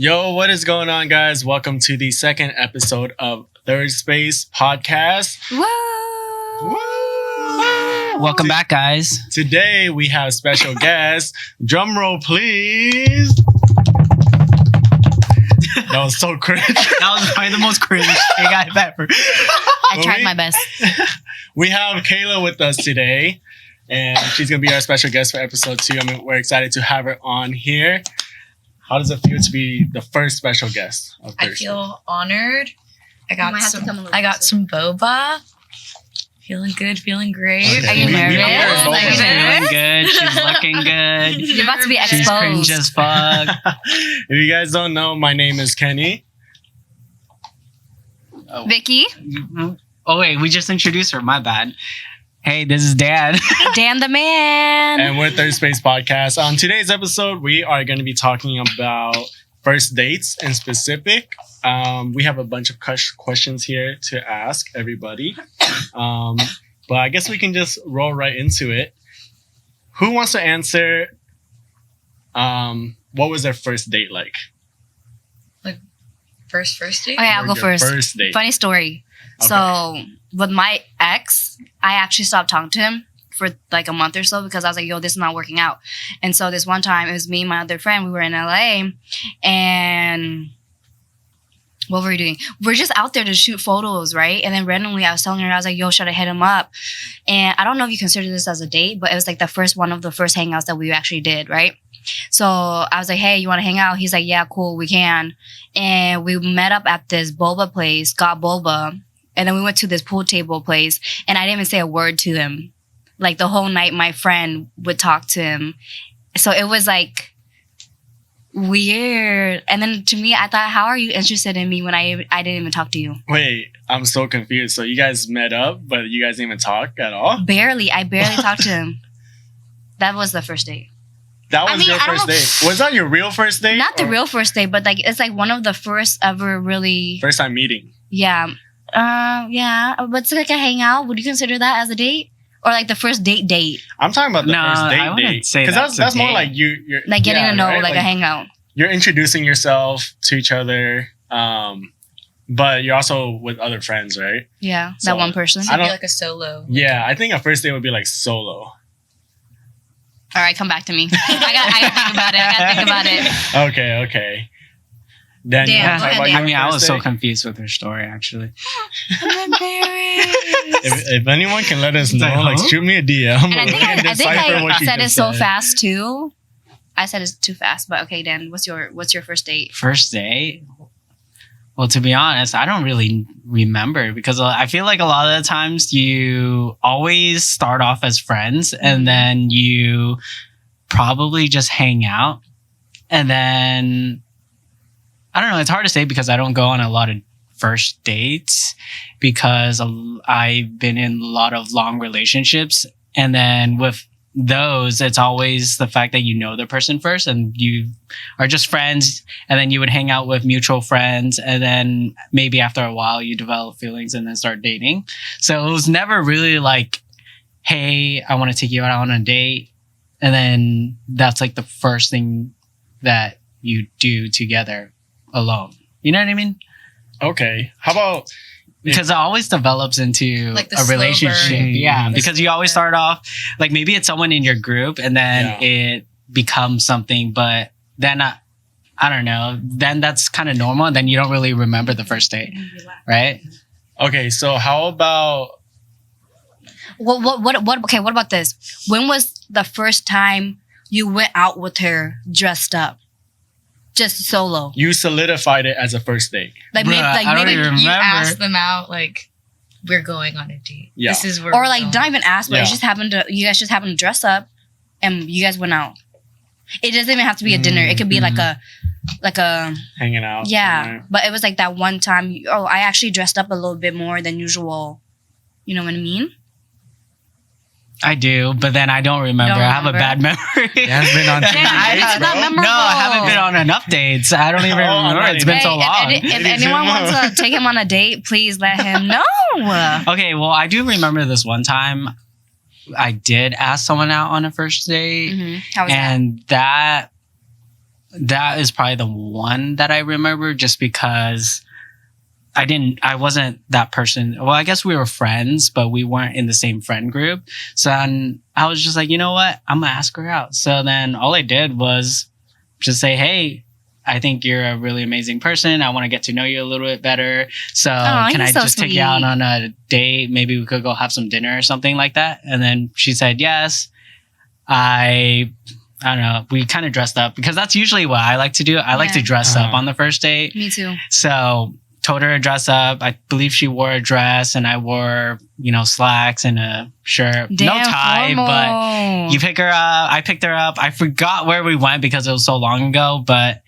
Yo, what is going on, guys? Welcome to the second episode of 3rdSpace podcast. Woo! Woo! Welcome back, guys. Today we have special guests. Drum roll, please. That was so cringe. That was probably the most cringe thing I've ever. I tried my best. We have Kayla with us today, and she's going to be our special guest for episode 2. We're excited to have her on here. How does it feel to be the first special guest of I Thursday? feel honored. I got closer. some boba. Feeling good, feeling great. Okay. Are you We nervous? heard boba. Are you She's feeling nervous? good. She's looking good. You're about to be She's cringe exposed. as fuck. If you guys don't know, my name is Kenny. Vicky, Oh wait, we just introduced her. My bad. Hey, this is Dan. Dan the man. And we're 3rdSpace Podcast. On today's episode, we are going to be talking about first dates in specific. We have a bunch of questions here to ask everybody. But I guess we can just roll right into it. Who wants to answer what was their first date like? First date? Okay, I'll go Your first. First date. Funny story. Okay. So with my ex, I actually stopped talking to him for like a month or so because I was like, yo, this is not working out. And so this one time, it was me and my other friend. We were in LA and what were we doing? We're just out there to shoot photos, right? And then randomly I was telling her, I was like, yo, should I hit him up? And I don't know if you consider this as a date, but it was like one of the first hangouts that we actually did, right? So I was like, hey, you want to hang out? He's like, yeah, cool, we can. And we met up at this boba place, got boba. And then we went to this pool table place. And I didn't even say a word to him. Like the whole night, my friend would talk to him. So it was like weird. And then to me, I thought, how are you interested in me when I didn't even talk to you? Wait, I'm so confused. So you guys met up, but you guys didn't even talk at all? I barely talked to him. That was the first date. That was your I don't first know. date. Was that your real first date? Not the or real first date, but like it's like one of the first ever really. First time meeting. Yeah. Yeah. But it's like a hangout. Would you consider that as a date? Or like the first date? I'm talking about the No, first I date wouldn't date. say Because that's that's a more date. like you're Like getting to know, right? like a hangout. You're introducing yourself to each other, but you're also with other friends, right? Yeah. So, That one person. I It'd be don't- like a solo. Yeah, I think a first date would be like solo. All right, come back to me. I gotta think about it. Okay. Then you Dan, wanna go talk ahead, about Dan. your I mean, I first was so date? confused with her story, actually. I'm embarrassed. If anyone can let us know, like, like huh? shoot me a DM. And I think I you said it just so fast too. I said it's too fast, but okay, Dan, what's your first date? First date? Well, to be honest, I don't really remember because I feel like a lot of the times you always start off as friends and then you probably just hang out. And then, I don't know, it's hard to say because I don't go on a lot of first dates because I've been in a lot of long relationships. And then with those, it's always the fact that you know the person first and you are just friends, and then you would hang out with mutual friends, and then maybe after a while you develop feelings and then start dating. So it was never really like, hey, I want to take you out on a date, and then that's like the first thing that you do together alone. You know what I mean? Okay. How about Because it always develops into Like the a slow relationship. burn. Yeah. The Because you always start off, like maybe it's someone in your group and then it becomes something, but then I don't know, then that's kind of normal. And then you don't really remember the first date, right? okay? So how about Okay, what about this? When was the first time you went out with her dressed up? Just solo. you solidified it as a first date? Like Bruh, I don't maybe even You remember. ask them out like, we're going on a date. Yeah. This is where or we're like going. don't even ask, but Yeah. you guys just happened to dress up and you guys went out. It doesn't even have to be a dinner. It could be like a Hanging out. yeah. somewhere. But it was like that one time. I actually dressed up a little bit more than usual. You know what I mean? I do, but then I don't remember. Don't I have a remember? bad memory. It has been on too Yeah, many dates, it's not bro. memorable. No, I haven't been on enough dates. I don't even Oh, remember. not It's been even. so long. If anyone wants to take him on a date, please let him know. Okay, well, I do remember this one time I did ask someone out on a first date. How was that? And that that is probably the one that I remember just because I wasn't that person. Well, I guess we were friends, but we weren't in the same friend group. So then I was just like, you know what? I'm going to ask her out. So then all I did was just say, hey, I think you're a really amazing person. I want to get to know you a little bit better. So can I just take you out on a date? Maybe we could go have some dinner or something like that. And then she said yes. I don't know. We kind of dressed up because that's usually what I like to do. I like to dress up on the first date. Me too. So told her to dress up. I believe she wore a dress and I wore, slacks and a shirt. Damn, no tie, formal. but you pick her up. I picked her up. I forgot where we went because it was so long ago, but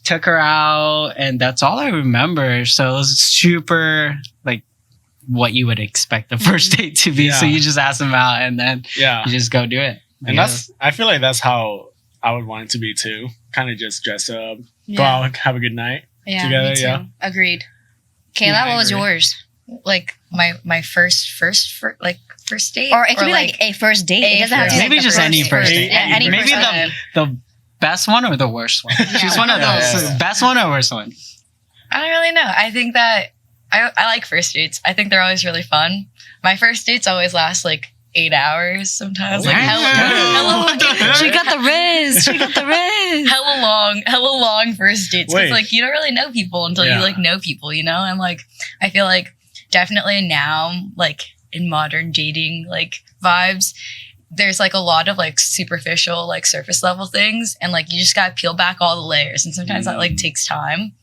took her out and that's all I remember. So it was super like what you would expect the first date to be. Yeah. So you just ask them out and then you just go do it. And I feel like that's how I would want it to be too. Kind of just dress up, go out, have a good night. Yeah, together, me too. yeah. Agreed. Kayla, what was yours? Like my first date, Or it could be like a first date. It doesn't have to be maybe like just any first date. Any Maybe first date. the best one or the worst one. Choose one of those. Yeah. Best one or worst one. I don't really know. I think that I like first dates. I think they're always really fun. My first dates always last like 8 hours sometimes. Like hella She got the Riz. She got the Riz. hella long first dates. Wait. Because like you don't really know people until you like know people, And like I feel like definitely now, like in modern dating like vibes, there's like a lot of like superficial, like surface level things, and like you just gotta peel back all the layers, and sometimes that like takes time.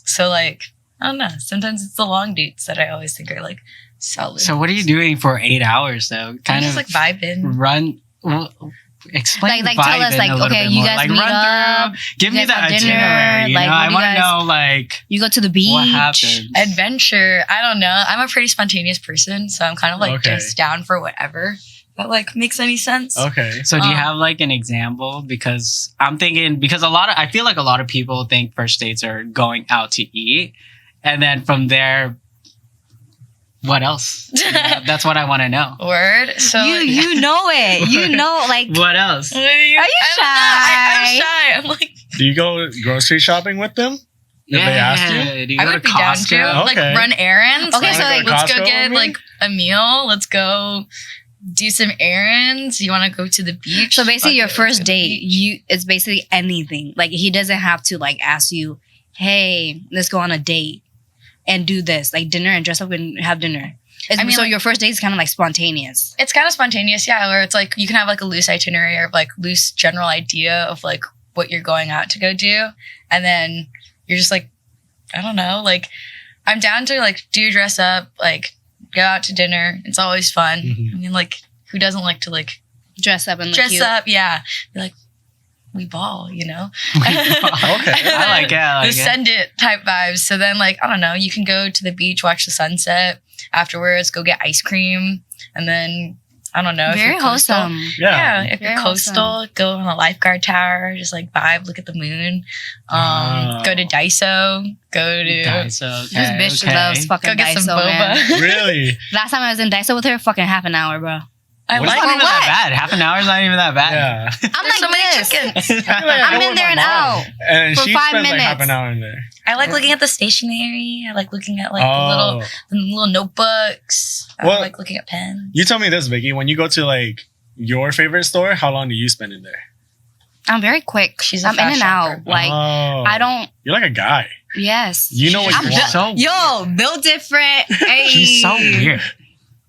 So like I don't know. Sometimes it's the long dates that I always think are like solid. So what are you doing for 8 hours though? Kind just of like vibing. run. Explain Like tell us vibing like a little okay, bit you more. guys Like meet run up. through. Give you me guys the have dinner, itinerary. like, I what do want you to guys- know like You go to the beach. what happens. Adventure. I don't know. I'm a pretty spontaneous person, so I'm kind of like Okay. just down for whatever that like makes any sense. Okay. So do you have like an example? Because I'm thinking I feel like a lot of people think first dates are going out to eat, and then from there, what else? That's what I want to know. Word. So like, You know it. You know like What else? Are you shy? I'm shy. I'm like Do you go grocery shopping with them? If they ask you? Do you I go would to be down to Costco? like Okay. run errands. Okay, Like, so, like, let's Costco go get with me? like a meal. Let's go do some errands. You want to go to the beach? So basically, your Let's go to first the date, beach. it's basically anything. Like he doesn't have to like ask you, "Hey, let's go on a date and do this, like dinner and dress up and have dinner." So like- your first date is kind of like spontaneous. It's kind of spontaneous, yeah. Where it's like you can have like a loose itinerary or like loose general idea of like what you're going out to go do, and then you're just like, I don't know, like I'm down to like do dress up, like go out to dinner. It's always fun. Mhm. I mean, like who doesn't like to like Dress up and look dress cute. up? Yeah, you're like we ball, Okay. I like it. I like the it. send it type vibes. So then, like, I don't know, you can go to the beach, watch the sunset. Afterwards, go get ice cream, and then I don't know. if Very you're coastal- wholesome. Yeah, if Very you're coastal, go on a lifeguard tower, just like vibe, look at the moon. Go to Daiso. Go to Daiso, This bitch loves fucking go get Daiso, some boba. man. Really? Last time I was in Daiso with her, fucking half an hour, bro. I It's like not even it. that bad. Half an hour is not even that bad. Yeah. I'm There's like so many this. chickens. I'm in there and out. And For she 5 spends like half minutes. an hour in there. I like looking at the stationery. I like looking at like Oh. the little notebooks. I Well, like looking at pens. You tell me this, Vicky. When you go to like your favorite store, how long do you spend in there? I'm very quick. She's a I'm in fast and out. shopper. Like Oh. I don't. You're like a guy. Yes. You know what I'm you want. So Yo, built different. Hey. she's so weird.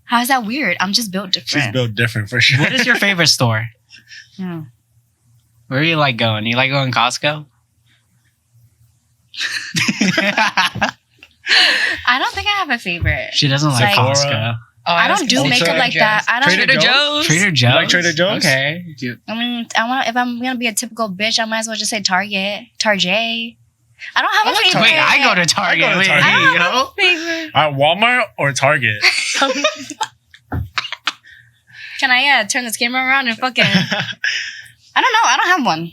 How is that weird? I'm just built She's different. built different for sure. What is your favorite store? Hmm. Where do you like going? You like going Costco? I don't think I have a favorite. She doesn't like Like- Costco. Oh, I was don't do gonna say makeup Ultra like that. I don't. Trader Joe's? Trader Joe's. like Trader Joe's? Okay. I mean, I want. If I'm gonna be a typical bitch, I might as well just say Target. Target. I don't have a favorite. Wait, I go to Target. I go to Wait, Target. here you I don't go. have a favorite. Walmart or Target? Can I turn this camera around and fucking? I don't know. I don't have one.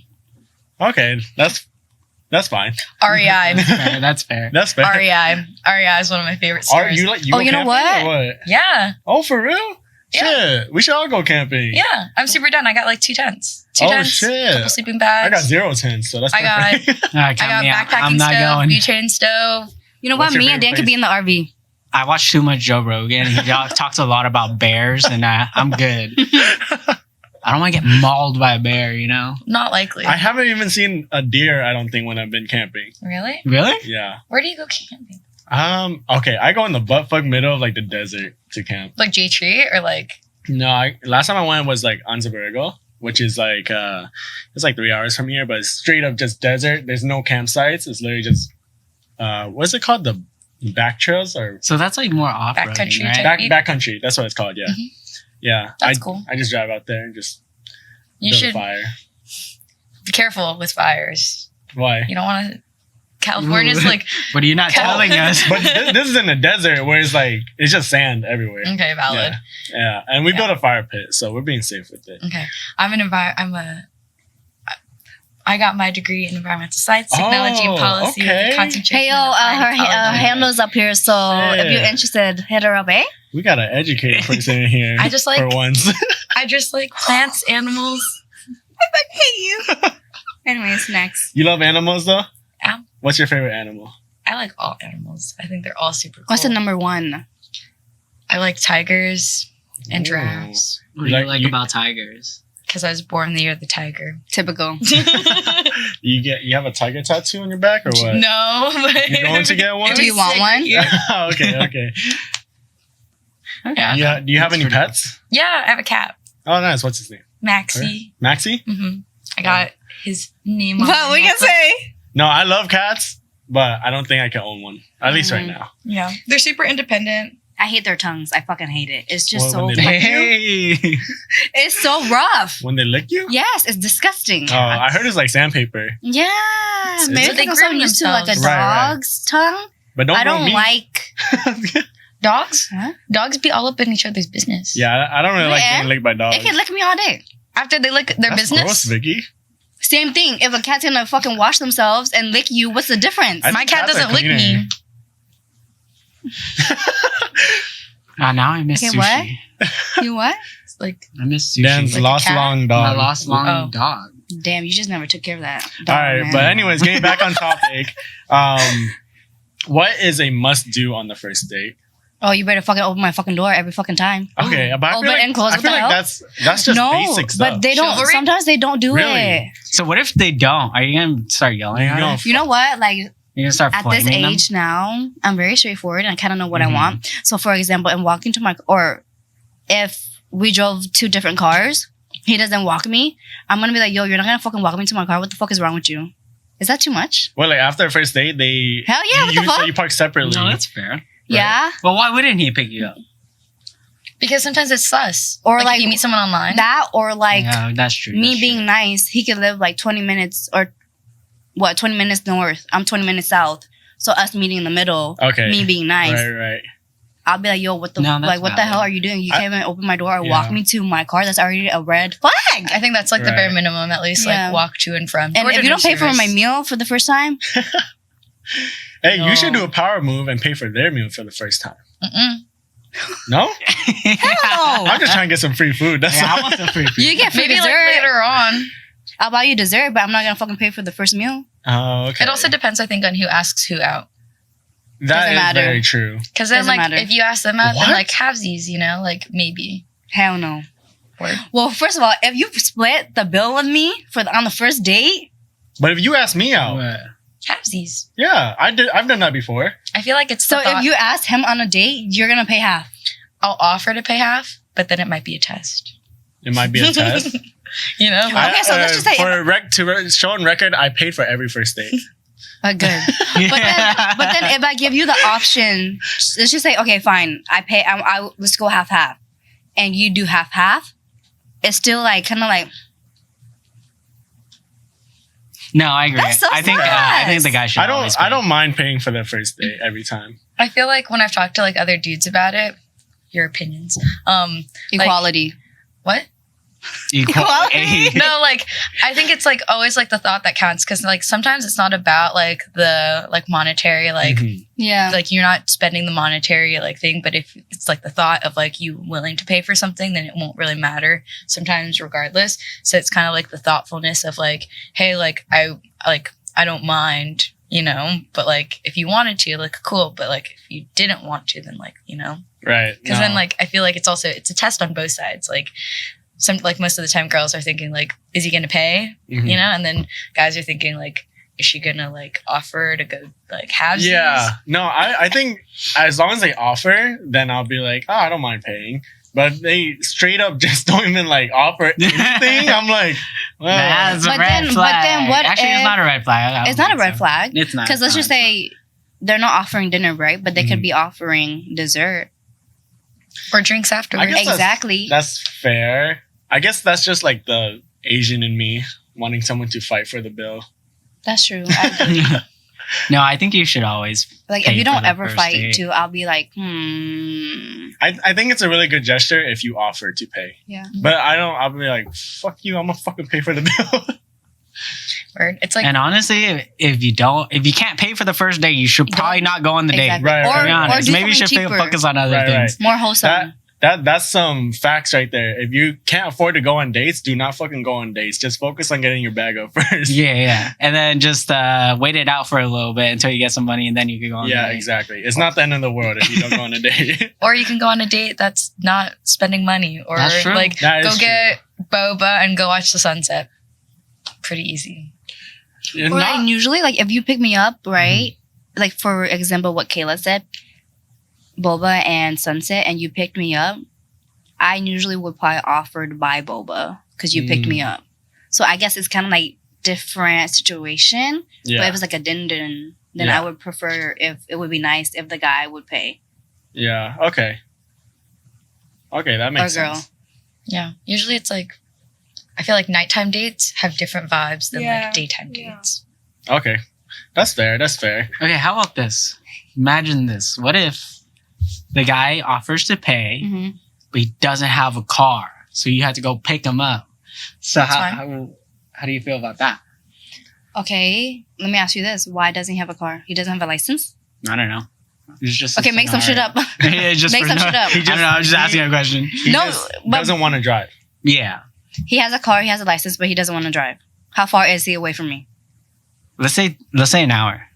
Okay, that's fine. REI. That's fair. That's fair. REI. REI is one of my favorite Are stores. you like you? Oh, go you know camping or what? Yeah. Oh, for real? Yeah. Shit, we should all go camping. Yeah, I'm super done. I got like 2 tents. 2 Oh, tents, shit. couple sleeping bags. I got 0 tents, so that's I got- perfect. All right, I got backpacking I'm not stove, going. butane stove. You know What's what? your Me and Dan favorite could be in the RV. I watch too much Joe Rogan. He talks a lot about bears, and I'm good. I don't want to get mauled by a bear, you know? Not likely. I haven't even seen a deer, I don't think, when I've been camping. Really? Really? Yeah. Where do you go camping? Okay, I go in the buttfuck middle of like the desert to camp. Like J Tree or like? No, last time I went was like Anzabergo, which is like it's like 3 hours from here, but it's straight up just desert. There's no campsites. It's literally just what's it called? The back trails or So that's like more off-roading, Backcountry right? type. back country. That's what it's called. Yeah, Mhm. yeah. That's cool. I just drive out there and just You build should a fire. be careful with fires. Why? You don't want to. California's Ooh. like, What are you not Cal- telling us? But this is in the desert where it's like it's just sand everywhere. okay, valid. Yeah, and we Yeah. built a fire pit, so we're being safe with it. Okay, I got my degree in environmental science, technology, and policy with okay. a concentration. Hey, yo, in applied her ecology. handle's up here, so if you're Yeah. interested, hit her up, eh? We got an educated person in here. I just like- for once. I just like plants, animals. I hate you. Anyways, next. You love animals though? Yeah. What's your favorite animal? I like all animals. I think they're all super cool. What's the number one? I like tigers and Ooh. giraffes What do you Like, like you- about tigers? because I was born the year of the tiger. Typical. You have a tiger tattoo on your back or what? No, but You going to get one? Do you want one? Okay. Yeah. Yeah. Do you have any pets? Yeah, I have a cat, Oh, nice. What's his name? Maxie. Maxie? I got his name on What my we can necklace. say? No, I love cats, but I don't think I can own one. At least right now. Yeah, they're super independent. I hate their tongues. I fucking hate it. It's just Well, so when they lick Hey! it's so rough. When they lick you? Yes, it's disgusting. Oh, I heard it's like sandpaper. Yeah, It's- maybe They because I'm so groom used to like a themselves. Right, right. dog's tongue. But don't I grow don't me. like. Dogs? Huh? Dogs be all up in each other's business. Yeah, I don't really like Yeah. getting licked by dogs. It can lick me all day. After they lick their That's business. gross, Vicky. Same thing. If a cat's gonna fucking wash themselves and lick you, what's the difference? I My think cat cats are doesn't lick cleaner. me. Now I miss Okay, sushi. what? You what? It's like I miss sushi. Dan's Like a lost cat? long My dog. lost long Oh. dog. Damn, you just never took care of that. All right, man. but anyways, getting back on topic. What is a must do on the first date? Oh, you better fucking open my fucking door every fucking time. Okay, but I Open feel like, and close, I what feel the like hell? that's just no, basic stuff. but they don't. Chivalry? Sometimes they don't do Really? it. So what if they don't? Are you gonna start yelling at You them? know, You know what? Like You're gonna start at this flaming them? age now, I'm very straightforward and I kind of know what Mhm. I want. So, for example, I'm walking to my or if we drove 2 different cars, he doesn't walk me. I'm gonna be like, yo, you're not gonna fucking walk me to my car. What the fuck is wrong with you? Is that too much? well, like after a first date, they Hell yeah! What the so fuck? you park separately. No, that's fair. Yeah, Well, why wouldn't he pick you up? because sometimes it's sus. Or like like- if you meet someone online. that or like yeah, that's true. me that's being true. nice. He could live like 20 minutes or what? 20 minutes north. I'm 20 minutes south. So us meeting in the middle. Okay. Me being nice. Right. I'll be like, yo, what the No, that's like? What the valid. hell are you doing? You I- can't even open my door or Yeah. walk me to my car. That's already a red flag. I think that's like the bare Right. minimum, at least. Yeah. Like walk to and from. And Or if you dinner don't pay for service. my meal for the first time, Hey, No. you should do a power move and pay for their meal for the first time. Mm-mm. No? hell I'm no. just trying to get some free food. That's Yeah, all. I want some free food. You get free Maybe dessert. like later on. I'll buy you dessert, but I'm not gonna fucking pay for the first meal. Oh, okay. It also depends, I think, on who asks who out. That doesn't is matter. very true. Because then, Doesn't like, matter. if you ask them out, What? then like halvesies, you know, like maybe. Hell no. Word. Well, first of all, if you split the bill with me on the first date, But if you ask me out, What? Halvesies. yeah, I've done that before. I feel like it's so the thought. if you ask him on a date, you're gonna pay half. I'll offer to pay half, but then it might be a test. It might be a test. You know? Okay, so let's just say to show on record, I paid for every first date. Good. But then if I give you the option, let's just say, okay, fine, I pay. Let's go half, and you do half. It's still like kind of like No, I agree. That's so I think sus. the guy should. always I pay. don't mind paying for the first date every time. I feel like when I've talked to like other dudes about it, your opinions. Like, equality. what? Equality. No, like I think it's like always like the thought that counts because like sometimes it's not about like the like monetary like Mhm. Yeah. like you're not spending the monetary like thing, but if it's like the thought of like you willing to pay for something, then it won't really matter sometimes regardless. So it's kind of like the thoughtfulness of like, hey, like I don't mind, you know, but like if you wanted to, like cool, but like if you didn't want to, then like, you know, Right. because No. then like I feel like it's a test on both sides. Like some like most of the time girls are thinking like, is he gonna pay? Mhm. You know, and then guys are thinking like, is she gonna like offer to go like have Yeah. No, I think as long as they offer, then I'll be like, oh, I don't mind paying. But if they straight up just don't even like offer anything. I'm like, well, That's a But red then- but flag. then what Actually, it's if- not a red flag. I don't It's not a think red so. flag. It's not. Because let's No, just it's say they're not offering dinner, right? But they could Mhm. be offering dessert. or drinks afterwards. guess that's- Exactly. that's fair. I guess that's just like the Asian in me wanting someone to fight for the bill. That's true. I- not. No, I think you should always. like Pay if you for don't the ever first fight date. too, I'll be like, I think it's a really good gesture if you offer to pay. Yeah. But I'll be like, fuck you, I'm gonna fucking pay for the bill. Word. It's like And honestly, if you can't pay for the first date, you should probably not go on the date. Exactly. Right, Or, right, To be right. honest, do maybe you should something cheaper. focus on other Right, things. more wholesome. That's some facts right there. If you can't afford to go on dates, do not fucking go on dates. Just focus on getting your bag up first. Yeah, and then just wait it out for a little bit until you get some money, and then you can go on. Yeah, the date. exactly. It's not the end of the world if you don't go on a date. or you can go on a date that's not spending money, or That's true. like That go is get boba and go watch the sunset. Pretty easy. It's Or not- and usually, like if you pick me up, right? Like for example, what Kayla said, boba and sunset, and you picked me up, I usually would probably offer to buy boba because you picked me up. So I guess it's kind of like different situation. But yeah. if it's like a din-din, then Yeah. I would prefer if it would be nice if the guy would pay Yeah. Okay. Okay, that makes or girl. sense. Yeah. Usually it's like I feel like nighttime dates have different vibes than Yeah. like daytime Yeah. dates. Okay. That's fair. That's fair. Okay, how about this? Imagine this. What if the guy offers to pay, Mm-hmm. but he doesn't have a car, so you have to go pick him up? So That's how do you feel about that? Okay, let me ask you this: why doesn't he have a car? He doesn't have a license. I don't know. It's just a Okay, make some shit up. scenario. Yeah, just Make for some no- shit up. I don't know. I'm just asking a question. He No, just but- doesn't want to drive. Yeah. He has a car, he has a license, but he doesn't want to drive. How far is he away from me? Let's say an hour.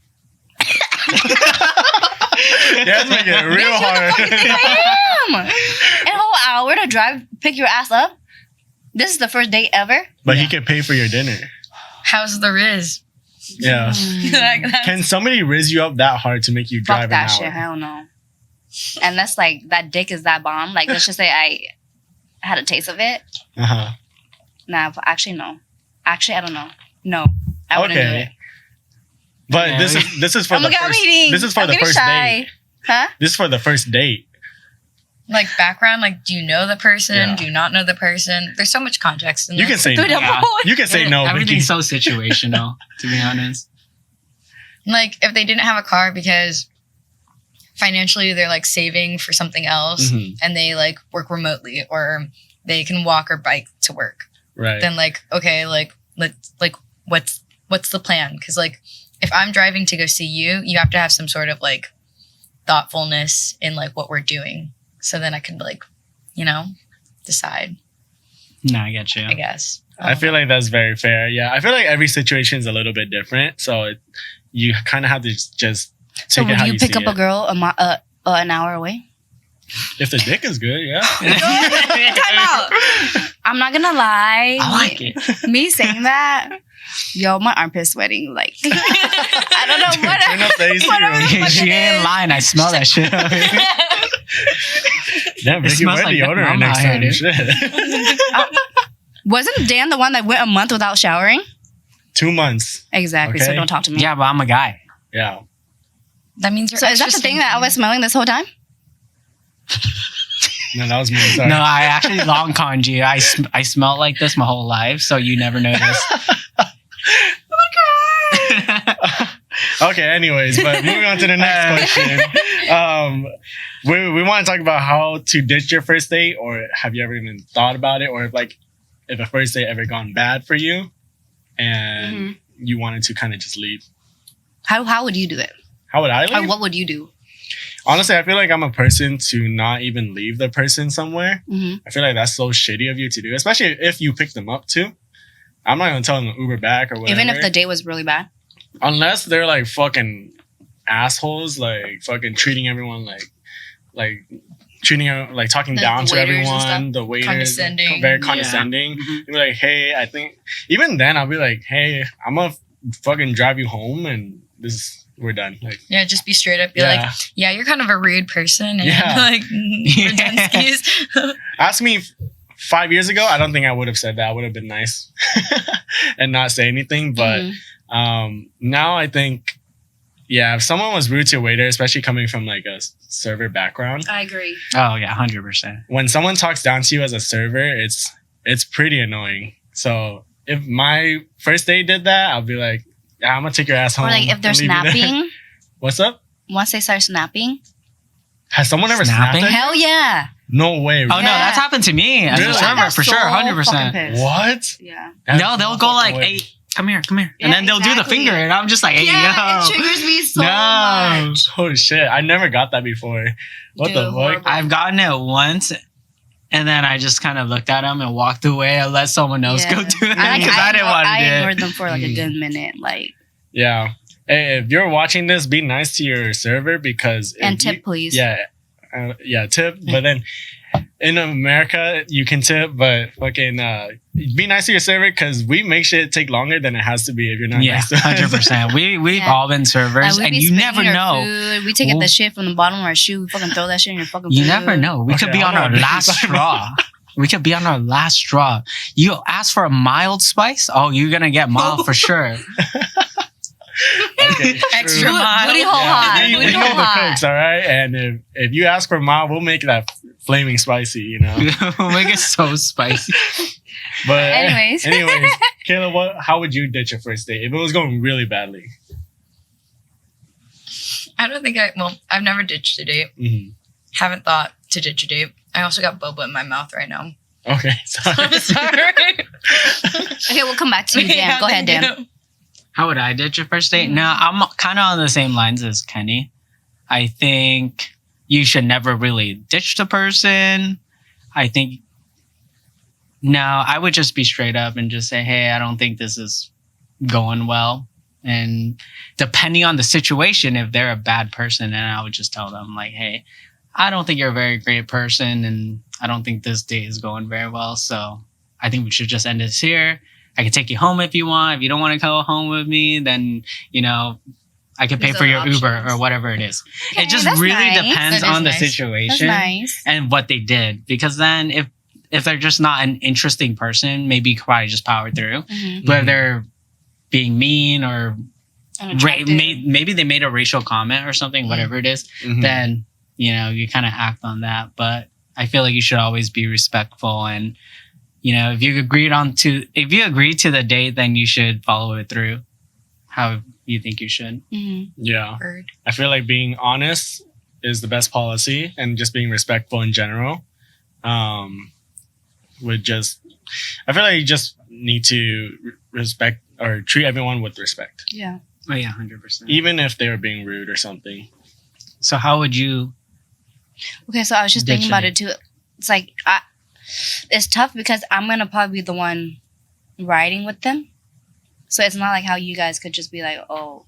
That's making it real hard. Damn! And a whole hour to drive, pick your ass up. This is the first date ever. But he can pay for your dinner. How's the Riz? Yeah. Like, that's- Can somebody riz you up that hard to make you drive Fuck that an shit. hour? Hell no. Unless like that dick is that bomb. Like let's just say I had a taste of it. Uh-huh. Nah, but actually no. Actually, I don't know. No, I wouldn't do Okay. it. But Yeah. this is for Oh the my god, I'm first. eating. This is for I'm the getting first shy. date. Huh? This is for the first date. like background, like do you know the person? Yeah. Do you not know the person? There's so much context in You this. can say Dude, no. I'm Yeah. bored. You can say no, Vicky. Everything's so situational, to be honest. Like if they didn't have a car because financially they're like saving for something else Mhm. and they like work remotely or they can walk or bike to work, Right. then like okay, like let's like what's the plan? Because like if I'm driving to go see you, you have to have some sort of like thoughtfulness in like what we're doing, so then I can like decide. No, I get you. I guess. I feel like that's very fair. Yeah. I feel like every situation is a little bit different. So you kind of have to just So take it would how you you pick see up a it. girl an hour away? If the dick is good, yeah. Time out. I'm not gonna lie. I like it. Me saying that, yo, my armpit's sweating. Like I don't know what. Turn up the AC whatever room. the fuck She it ain't is. lying. I smell that shit. Damn, It Vicky, smells wear like deodorant mama next here, time. dude. Shit. Wasn't Dan the one that went a month without showering? 2 months. Exactly. So Okay. don't talk to me. Yeah, but I'm a guy. Yeah. That means you're So is that the extra thing that I was smelling this whole time? No, that was me. Sorry. No, I actually long conned you. I smelled like this my whole life, so you never noticed. Okay, anyways, but moving on to the next question. We want to talk about how to ditch your first date, or have you ever even thought about it, or if like if a first date ever gone bad for you and you wanted to kind of just leave. How would you do it? How would I leave? Or what would you do? Honestly, I feel like I'm a person to not even leave the person somewhere. I feel like that's so shitty of you to do, especially if you pick them up too. I'm not gonna tell them to Uber back or whatever. Even if the date was really bad? Unless they're like fucking assholes, like fucking treating everyone like treating like talking down to everyone, the waiters, condescending. very condescending. You'd be like, hey, I think even then I'll be like, hey, I'm gonna fucking drive you home and we're done. Like, yeah, just be straight up. Be like, yeah, you're kind of a rude person. And like, we're done skis. Ask me 5 years ago, I don't think I would have said that. I would have been nice and not say anything. But now I think, if someone was rude to a waiter, especially coming from like a server background. I agree. Oh yeah, 100%. When someone talks down to you as a server, it's pretty annoying. So if my first date did that, I'll be like, I'm gonna take your ass home. Or like if they're snapping. What's up? Once they start snapping. Has someone ever snapped? Hell yeah. No way. Oh no, that's happened to me as a server for sure, 100%. What? Yeah. No, they'll go like, hey, come here. And then they'll do the finger and I'm just like, hey, it triggers me so much. Holy shit. I never got that before. What the fuck? Horrible. I've gotten it once and then I just kind of looked at them and walked away and let someone else go do it because I didn't want to do it. I ignored them for like a good minute. Like, yeah. Hey, if you're watching this, be nice to your server because... And tip, please. Yeah, tip. But then in America, you can tip, but fucking be nice to your server because we make shit take longer than it has to be if you're not nice to us. 100%. We've all been servers and you never know. Food. We take the shit from the bottom of our shoe. We fucking throw that shit in your fucking food. You never know. We could be on our last straw. We could be on our last straw. You ask for a mild spice? Oh, you're going to get mild for sure. Okay, extra mild. Booty hole hot. We know the cooks, all right? And if you ask for mild, we'll make that flaming spicy, you know? We'll make it so spicy. But anyways, Kayla, how would you ditch a first date if it was going really badly? I don't think I've never ditched a date. Haven't thought to ditch a date. I also got boba in my mouth right now. Okay, sorry. I'm sorry. Okay, we'll come back to you, Dan. Go ahead, Dan. How would I ditch a first date? No, I'm kind of on the same lines as Kenny. I think you should never really ditch the person. I would just be straight up and just say, hey, I don't think this is going well. And depending on the situation, if they're a bad person, then I would just tell them like, hey, I don't think you're a very great person and I don't think this date is going very well. So I think we should just end this here. I can take you home if you want. If you don't want to go home with me, then, I can pay for your Uber or whatever it is. Okay, it just really depends on the situation and what they did. Because then if they're just not an interesting person, maybe you could probably just power through. But if they're being mean or maybe they made a racial comment or something, whatever it is, then, you kind of act on that. But I feel like you should always be respectful and, if you agreed to the date, then you should follow it through how you think you should. Yeah. I feel like being honest is the best policy and just being respectful in general. I feel like you just need to respect or treat everyone with respect. Yeah. Oh yeah, 100%. Even if they were being rude or something. So how would you? Okay, so I was just thinking about it too. It's like, it's tough because I'm going to probably be the one riding with them. So it's not like how you guys could just be like, oh,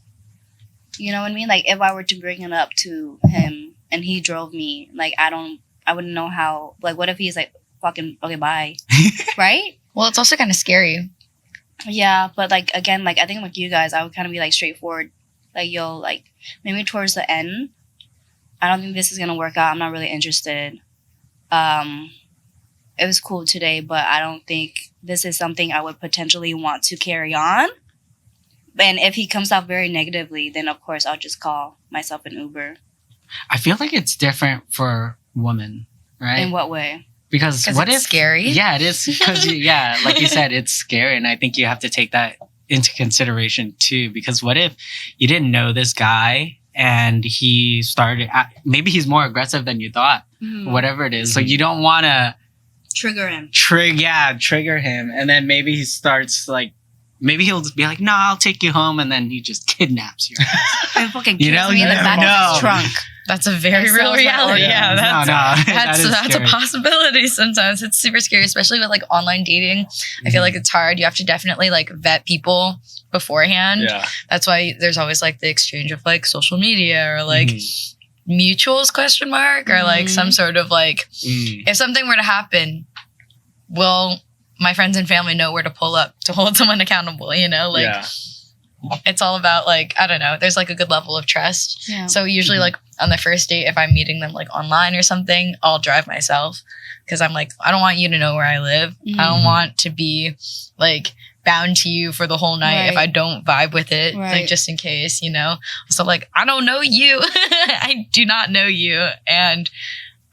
you know what I mean? Like if I were to bring it up to him and he drove me, like I wouldn't know how, like what if he's like, fucking, okay, bye. Right? Well, it's also kind of scary. Yeah, but like, again, like I think like you guys, I would kind of be like straightforward. Like, yo, like maybe towards the end, I don't think this is going to work out. I'm not really interested. It was cool today, but I don't think this is something I would potentially want to carry on. And if he comes out very negatively, then of course I'll just call myself an Uber. I feel like it's different for women, right? In what way? Because what it's if scary? Yeah, it is. Because like you said, it's scary, and I think you have to take that into consideration too. Because what if you didn't know this guy and he started? Maybe he's more aggressive than you thought. Whatever it is, so you don't want to Trigger him. Trigger him, and then maybe he starts like. Maybe he'll just be like, "No, I'll take you home," and then he just kidnaps you. And fucking You kills know, me in the you back never of his know. trunk. That's a very That real sounds like- reality. Yeah, that's that is a scary. possibility sometimes. It's super scary, especially with like online dating. I feel like it's hard. You have to definitely like vet people beforehand. Yeah. That's why there's always like the exchange of like social media or like mutuals question mark or like some sort of like if something were to happen, will my friends and family know where to pull up to hold someone accountable, you know? Like Yeah. it's all about like, I don't know, there's like a good level of trust. Yeah. So usually like on the first date, if I'm meeting them like online or something, I'll drive myself because I'm like, I don't want you to know where I live. I don't want to be like bound to you for the whole night if Right. I don't vibe with it, Right. like just in case, you know? So like, I don't know you. I do not know you. And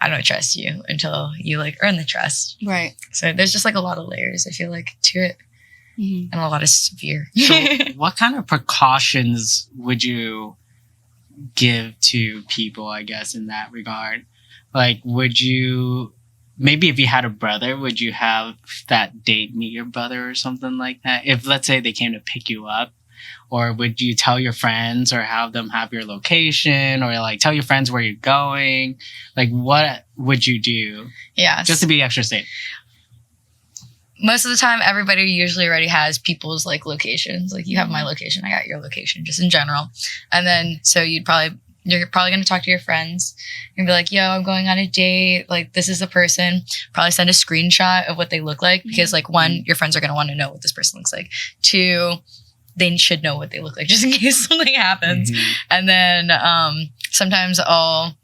I don't trust you until you like earn the trust. Right. So there's just like a lot of layers, I feel like, to it Mhm. and a lot of fear. So what kind of precautions would you give to people, I guess, in that regard? Like, would you, maybe if you had a brother, would you have that date meet your brother or something like that? If, let's say, they came to pick you up, or would you tell your friends or have them have your location or like tell your friends where you're going? Like, what would you do Yeah. just to be extra safe? Most of the time, everybody usually already has people's like locations. Like you have my location, I got your location, just in general. And then so you're probably going to talk to your friends and be like, "Yo, I'm going on a date. Like this is the person." Probably send a screenshot of what they look like because like one, your friends are going to want to know what this person looks like. Two, they should know what they look like just in case something happens. And then sometimes I'll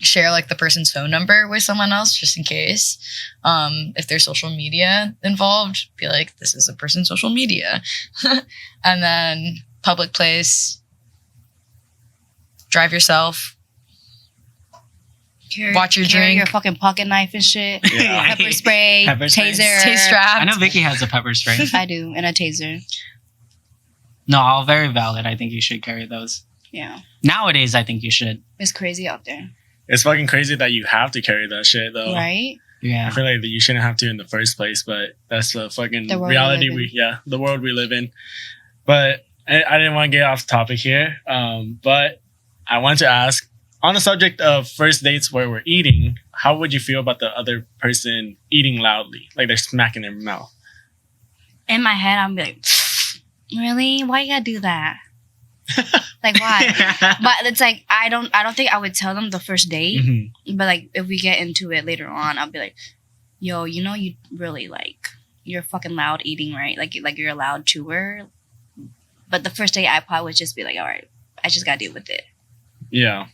share like the person's phone number with someone else just in case. If there's social media involved, be like, this is a person's social media. And then public place, drive yourself, watch your Carry drink. your fucking pocket knife and shit. Yeah. Pepper spray, Pepper spray. taser. Stay strapped. I know Vicky has a pepper spray. I do, and a taser. No, all very valid. I think you should carry those. Yeah. Nowadays, I think you should. It's crazy out there. It's fucking crazy that you have to carry that shit though. Right? I Yeah. feel like that you shouldn't have to in the first place, but that's the fucking The world reality we live in. the world we live in. But I didn't want to get off topic here. But I want to ask on the subject of first dates where we're eating, how would you feel about the other person eating loudly? Like they're smacking their mouth. In my head, I'm like, really? Why you gotta do that? Like, why? But it's like I don't think I would tell them the first date. Mhm. But like if we get into it later on, I'll be like, yo, you know, you really like you're fucking loud eating, right? Like you're a loud chewer. But the first day I probably would just be like, all right, I just gotta deal with it. Yeah.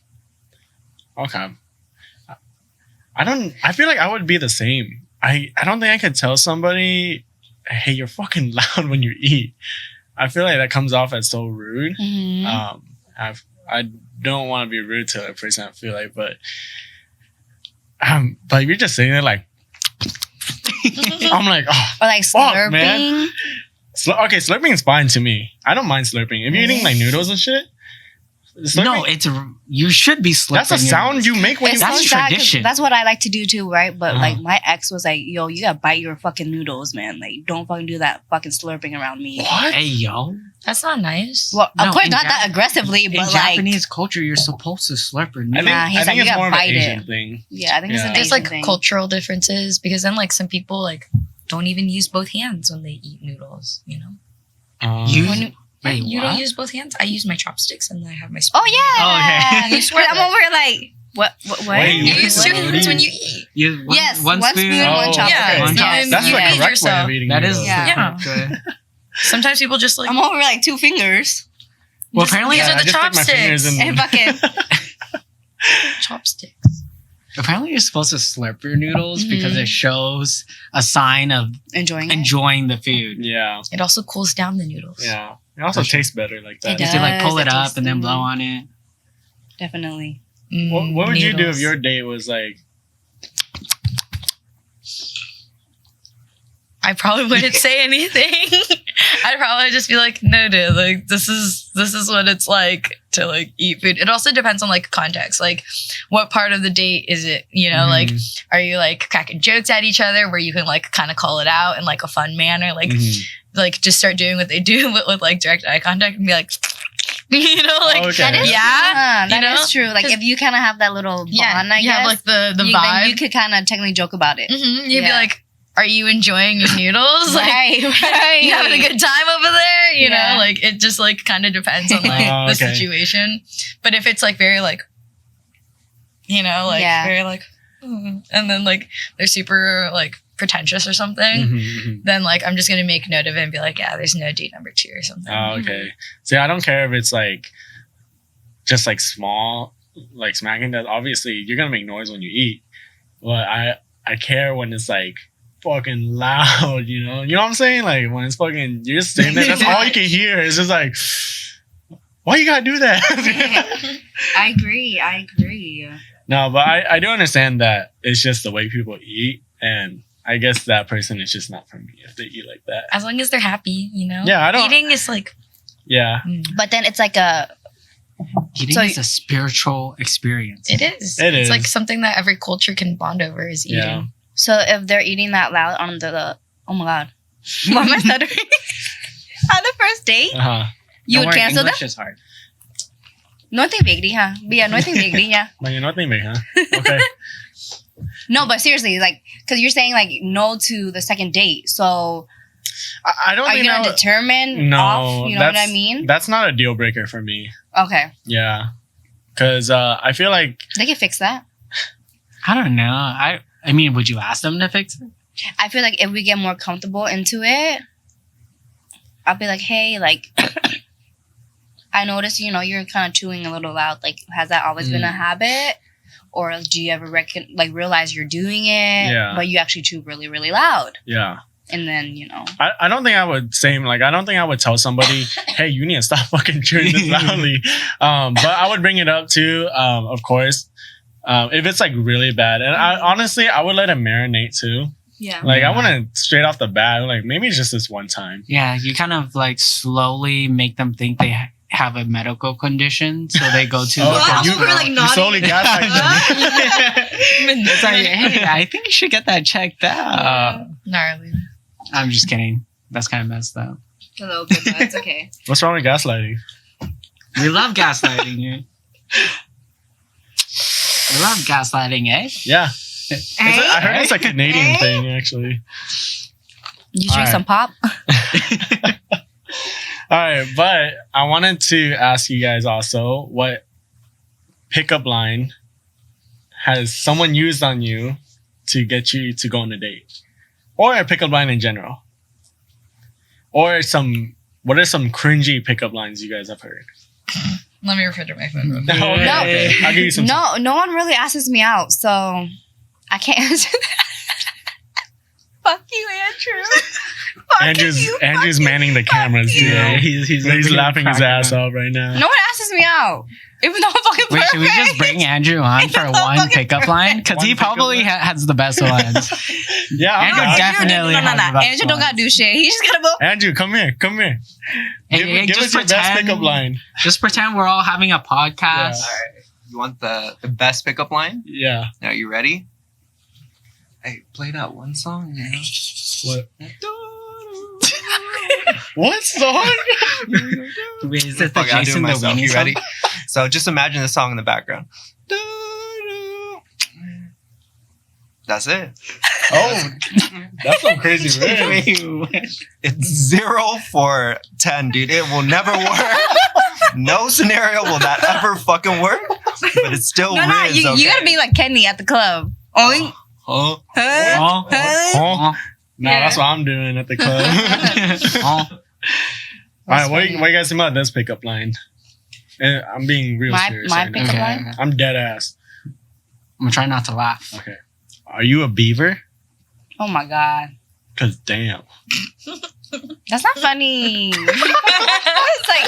Okay. I feel like I would be the same. I don't think I could tell somebody, hey, you're fucking loud when you eat. I feel like that comes off as so rude. Mm-hmm. I don't want to be rude to a person, I feel like, but you're just sitting there like, I'm like, oh, Or like fuck, slurping. man. Okay, slurping is fine to me. I don't mind slurping. If you're eating like noodles and shit, slurping, No, you should be slurping. that's a sound you make when It's you That's so eat. sad 'cause tradition. that's what I like to do too, right? But Uh-huh. like my ex was like, yo, you gotta bite your fucking noodles, man. Like don't fucking do that fucking slurping around me. What? Hey, yo. That's not nice. Well, No, of course in not that Jap- aggressively, In but like Japanese culture, you're supposed to slurp your I noodles. think, Nah, he's I like, think you it's gotta more of an bite Asian it. thing. yeah, I think it's Yeah. an There's Asian like thing. cultural differences because then like some people like don't even use both hands when they eat noodles, you know? You- When Wait, you what? don't use both hands. I use my chopsticks and then I have my spoon. Oh yeah. Oh, okay. You swear I'm that. over here like what? Wait, You use What two do you hands when use? you eat. You, Yes, one one spoon. spoon, one Oh, chopstick. Yeah, One yes. chopstick. That's You the feed correct way yourself. of eating That is noodles. the Yeah. correct way. Sometimes people just like I'm over like 2 fingers Well, apparently, these Yeah, are I the just stick my fingers chopsticks. in- and fucking Chopsticks. apparently you're supposed to slurp your noodles because Mhm. it shows a sign of enjoying it. enjoying the food. Yeah. It also cools down the noodles. Yeah. It also For sure. tastes better like that. It You have to like pull Does, it it up tastes- and then blow mhm. on it. Definitely. What would you do if Noodles. your date was like, I probably wouldn't say anything. I'd probably just be like, no, dude, like this is this is what it's like to like eat food. It also depends on like context, like what part of the date is it, you know, like are you like cracking jokes at each other where you can like kind of call it out in like a fun manner, like like just start doing what they do but with like direct eye contact and be like you know, like that is that is true. Like if you kind of have that little bond, I guess, have like the vibe, then you could kind of technically joke about it. You'd be like, are you enjoying your noodles? Like, right. You having a good time over there? You know, like it just like kind of depends on like the situation. But if it's like very like, you know, like very like, and then like they're super like pretentious or something, then like I'm just gonna make note of it and be like, yeah, there's no date number 2 or something. Oh, okay. See, I don't care if it's like just like small, like smacking. That obviously you're gonna make noise when you eat, but I care when it's like fucking loud, you know what I'm saying? Like when it's fucking, you're just sitting there, that's all you can hear. It's just like, why you gotta do that? I agree. No, but I do understand that it's just the way people eat, and I guess that person is just not for me if they eat like that. As long as they're happy, you know? Yeah, I don't. Eating is like. Yeah. But then it's like eating is a spiritual experience. It is. It is. It's like something that every culture can bond over is eating. Yeah. So if they're eating that loud on the oh my god, why am I stuttering? On the first date, you would cancel English that? Is hard. No te big ha. Yeah, no te big yeah. But you're not thinking, huh? Okay. No, but seriously, like, because you're saying like no to the second date, so I don't. Are you gonna determine off? You know what I mean? That's not a deal breaker for me. Okay. Yeah, because I feel like they can fix that. I don't know. I mean, would you ask them to fix it? I feel like if we get more comfortable into it, I'll be like, hey, like, I noticed, you know, you're kind of chewing a little loud. Like, has that always been a habit? Or do you ever realize you're doing it, but you actually chew really, really loud? Yeah. And then, you know. I don't think I would say, like, I don't think I would tell somebody, hey, you need to stop fucking chewing this loudly. But I would bring it up too, of course. If it's like really bad. And honestly, I would let it marinate too. Yeah. Like, I want to straight off the bat, like, maybe it's just this one time. Yeah, you kind of like slowly make them think they have a medical condition, so they go to you slowly gaslight them. It's like, hey, I think you should get that checked out. Gnarly. I'm just kidding. That's kind of messed up. A little bit, but it's okay. What's wrong with gaslighting? We love gaslighting, you. We love gaslighting, eh? Yeah. I heard it's a Canadian thing, actually. You drink some pop? All right, but I wanted to ask you guys also, what pickup line has someone used on you to get you to go on a date? Or a pickup line in general? Or what are some cringy pickup lines you guys have heard? Let me refrigerate my phone. No, okay. I'll give you some time. No one really asks me out, so I can't answer that. Fuck you, Andrew. Andrew's manning the cameras today. He's laughing his ass off right now. No one asks me out. Even though I'm fucking perfect. Wait, should we just bring Andrew on for one pickup line? Because he probably has the best ones. Yeah, Andrew definitely has the best Andrew don't gotta do shit. He just gotta go. Andrew, come here. Hey, give us your best pickup line. Just pretend we're all having a podcast. Yeah. All right. You want the best pickup line? Yeah. Are you ready? Hey, play that one song, you know? What? What song? Wait, is it the Fuck, I'll do it Jason myself. Delaney You song? ready? So just imagine the song in the background. That's it. Oh, that's some crazy riff. It's 0 for 10, dude. It will never work. No scenario will that ever fucking work. But it's still No, Riz, you gotta be like Kenny at the club. Oh. No, that's what I'm doing at the club. All right, what do you guys think about this pickup line? And I'm being real serious. My right now. pickup line? I'm dead ass. I'm trying not to laugh. Okay. Are you a beaver? Oh my god. Cause damn. That's not funny. It's like,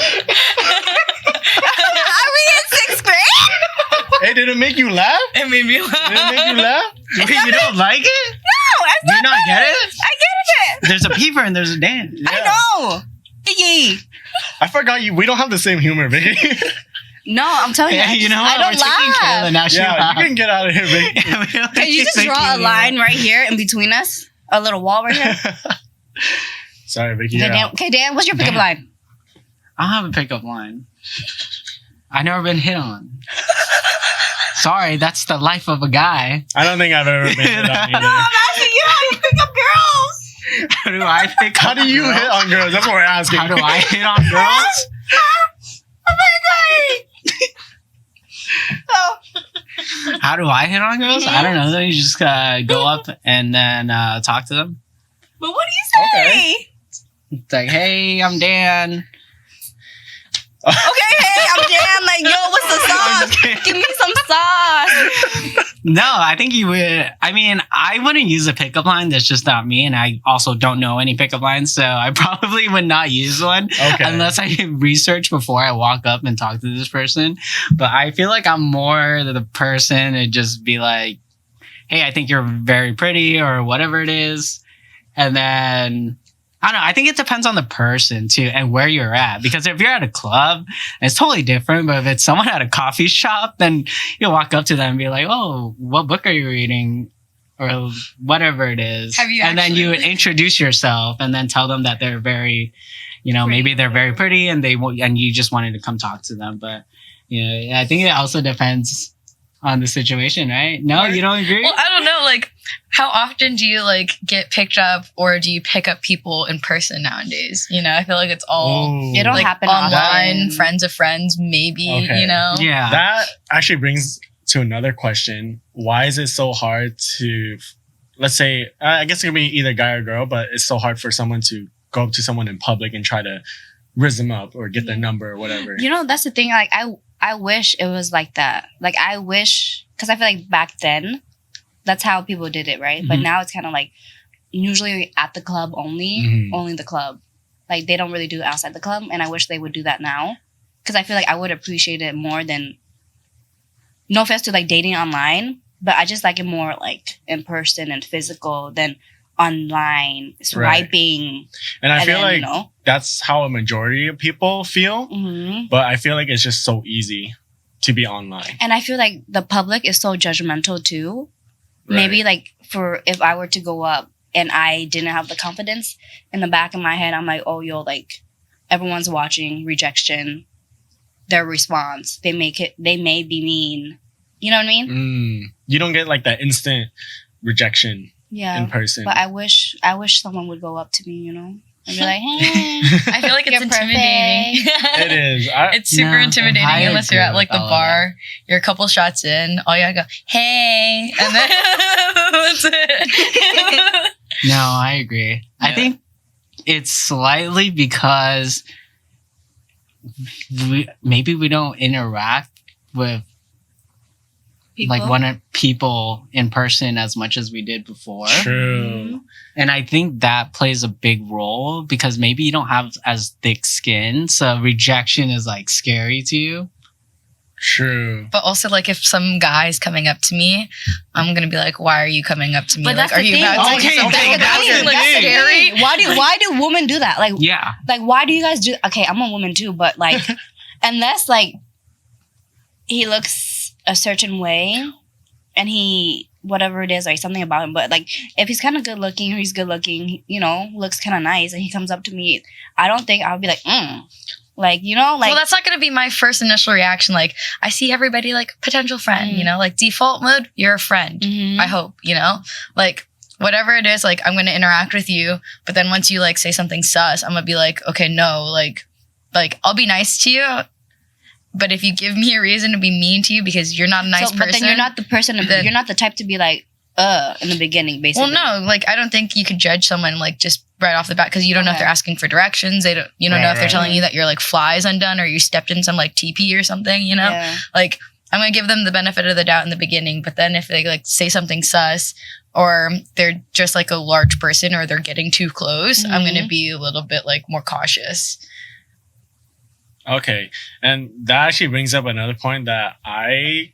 are we in 6th grade? Hey, did it make you laugh? It made me laugh. Did it make you laugh? Wait, you don't like it? No, Do you not get it? I get it. There's a beaver and there's a Dan. Yeah. I know. Yee. I forgot you. We don't have the same humor, Vicky. No, I'm telling you. Yeah, you know what? I don't We're taking Kayla laugh. now. She Yeah, laughs. you can get out of here, Vicky. Can you just draw a line right here in between us? A little wall right here. Sorry, Vicky. Okay, You're Dan, out. okay, Dan, what's your pickup Dan. line? I have a pickup line. I've never been hit on. Sorry, that's the life of a guy. I don't think I've ever been hit on either. asking you how you pick up girls. How do I pick How up do you girls? hit on girls? That's what we're asking. How do I hit on girls? How do I hit on girls? I don't know. You just go up and then talk to them. But what do you say? Okay. It's like, hey, I'm Dan. Okay, hey, I'm Dan. Like, yo, what's the sauce? Give me some sauce. No, I think you would. I mean, I wouldn't use a pickup line. That's just not me. And I also don't know any pickup lines. So I probably would not use one Okay. unless I did research before I walk up and talk to this person. But I feel like I'm more the person to just be like, hey, I think you're very pretty or whatever it is. And then I don't know. I think it depends on the person too and where you're at. Because if you're at a club, it's totally different. But if it's someone at a coffee shop, then you'll walk up to them and be like, "Oh, what book are you reading?" Or whatever it is. Have you and then you would actually- introduce yourself and then tell them that they're very, maybe they're very pretty and and you just wanted to come talk to them. But I think it also depends on the situation, right? No, you don't agree? Well, I don't know. Like, how often do you like get picked up, or do you pick up people in person nowadays? I feel like it's all Ooh. It don't like happen online, often. friends of friends, maybe. Okay. Yeah. That actually brings to another question. Why is it so hard to, let's say, I guess it could be either guy or girl, but it's so hard for someone to go up to someone in public and try to rizz them up or get their number or whatever? That's the thing. Like, I wish it was like that. Like, I wish, because I feel like back then, that's how people did it, right? But Mhm. now it's kind of like usually at the club only, Mhm. only the club. Like, they don't really do it outside the club, and I wish they would do that now. Because I feel like I would appreciate it more than, no offense to like dating online, but I just like it more like in person and physical than online swiping. And I and feel then, like that's how a majority of people feel, Mhm. but I feel like it's just so easy to be online. And I feel like the public is so judgmental too. Right. Maybe like if I were to go up and I didn't have the confidence, in the back of my head, I'm like, oh, yo, like everyone's watching, rejection, their response. They may be mean. You know what I mean? You don't get like that instant rejection Yeah. in person. But I wish someone would go up to me, and be like, hey. I feel like it's You're intimidating. It is. It's super No, intimidating I unless you're agree at like with the all of bar. You're a couple shots in. All you gotta go, hey, and then that's it. No, I agree. I Yeah. think it's slightly because maybe we don't interact with people in person as much as we did before. True. And I think that plays a big role because maybe you don't have as thick skin, so rejection is like scary to you. True. But also, like, if some guy's coming up to me, I'm gonna be like, "Why are you coming up to me? But Like, that's are the you thing. about to Okay, do something okay, that's the like thing. scary?" Why do women do that? Like, Yeah. like why do you guys do? Okay, I'm a woman too, but like, unless like he looks a certain way, and he whatever it is, or something about him. But like, if he's kind of good looking, or he's good looking, looks kind of nice, and he comes up to me, I don't think I would be like, like like. Well, that's not gonna be my first initial reaction. Like, I see everybody like potential friend. Like default mode, you're a friend. Mhm. I hope like. Whatever it is, like, I'm going to interact with you. But then once you, like, say something sus, I'm going to be like, okay, no, like, I'll be nice to you. But if you give me a reason to be mean to you because you're not a nice person. But then you're not the person, you're not the type to be like, in the beginning, basically. Well, no, like, I don't think you could judge someone, like, just right off the bat because you don't know if they're asking for directions. You don't know if they're telling you that your, like, fly is undone or you stepped in some, like, TP or something, Yeah. Like, I'm going to give them the benefit of the doubt in the beginning. But then if they, like, say something sus or they're just, like, a large person or they're getting too close, I'm going to be a little bit, like, more cautious. Okay. And that actually brings up another point that I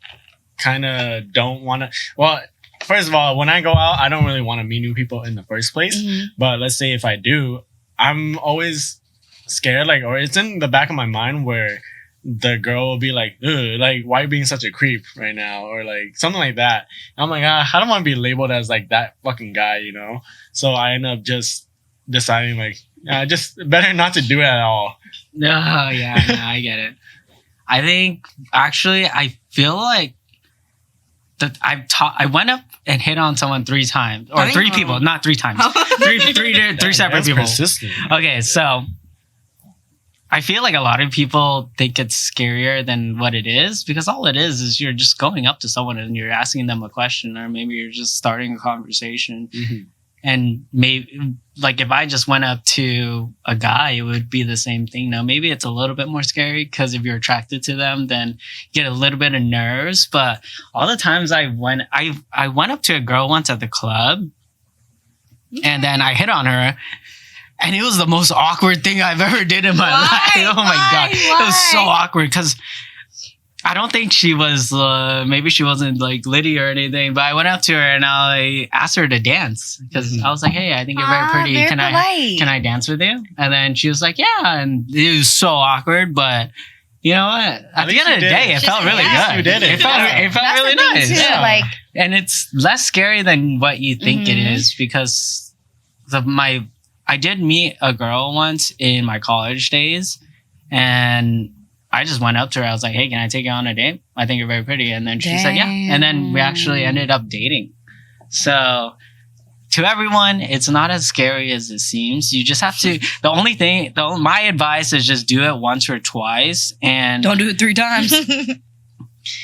kind of don't want to. Well, first of all, when I go out, I don't really want to meet new people in the first place. Mhm. But let's say if I do, I'm always scared, like, or it's in the back of my mind where the girl will be like, ugh, like, why are you being such a creep right now? Or like something like that. And I'm like, I don't want to be labeled as like that fucking guy, you know? So I end up just deciding like, just better not to do it at all. No, yeah, no, I get it. I think actually, I feel like that I went up and hit on someone 3 times, or 3 people, not 3 times, three separate people. Persistent. Okay, so I feel like a lot of people think it's scarier than what it is, because all it is you're just going up to someone and you're asking them a question, or maybe you're just starting a conversation. Mm-hmm. And maybe, like, if I just went up to a guy, it would be the same thing. Now, maybe it's a little bit more scary because if you're attracted to them, then you get a little bit of nerves. But all the times I went up to a girl once at the club, and then I hit on her. And it was the most awkward thing I've ever did in my life. Oh my God. It was so awkward because I don't think she was, maybe she wasn't like Liddy or anything, but I went up to her and I asked her to dance because I was like, hey, I think you're very pretty. Very Can I dance with you? And then she was like, yeah. And it was so awkward, but you know what? At the end of the day, it felt really good. You did it. It felt That's really the thing nice. too, Yeah. like, And it's less scary than what you think it is, because I did meet a girl once in my college days, and I just went up to her. I was like, hey, can I take you on a date? I think you're very pretty. And then she said, yeah. And then we actually ended up dating. So to everyone, it's not as scary as it seems. You just have to, my advice is just do it once or twice. And Don't do it 3 times.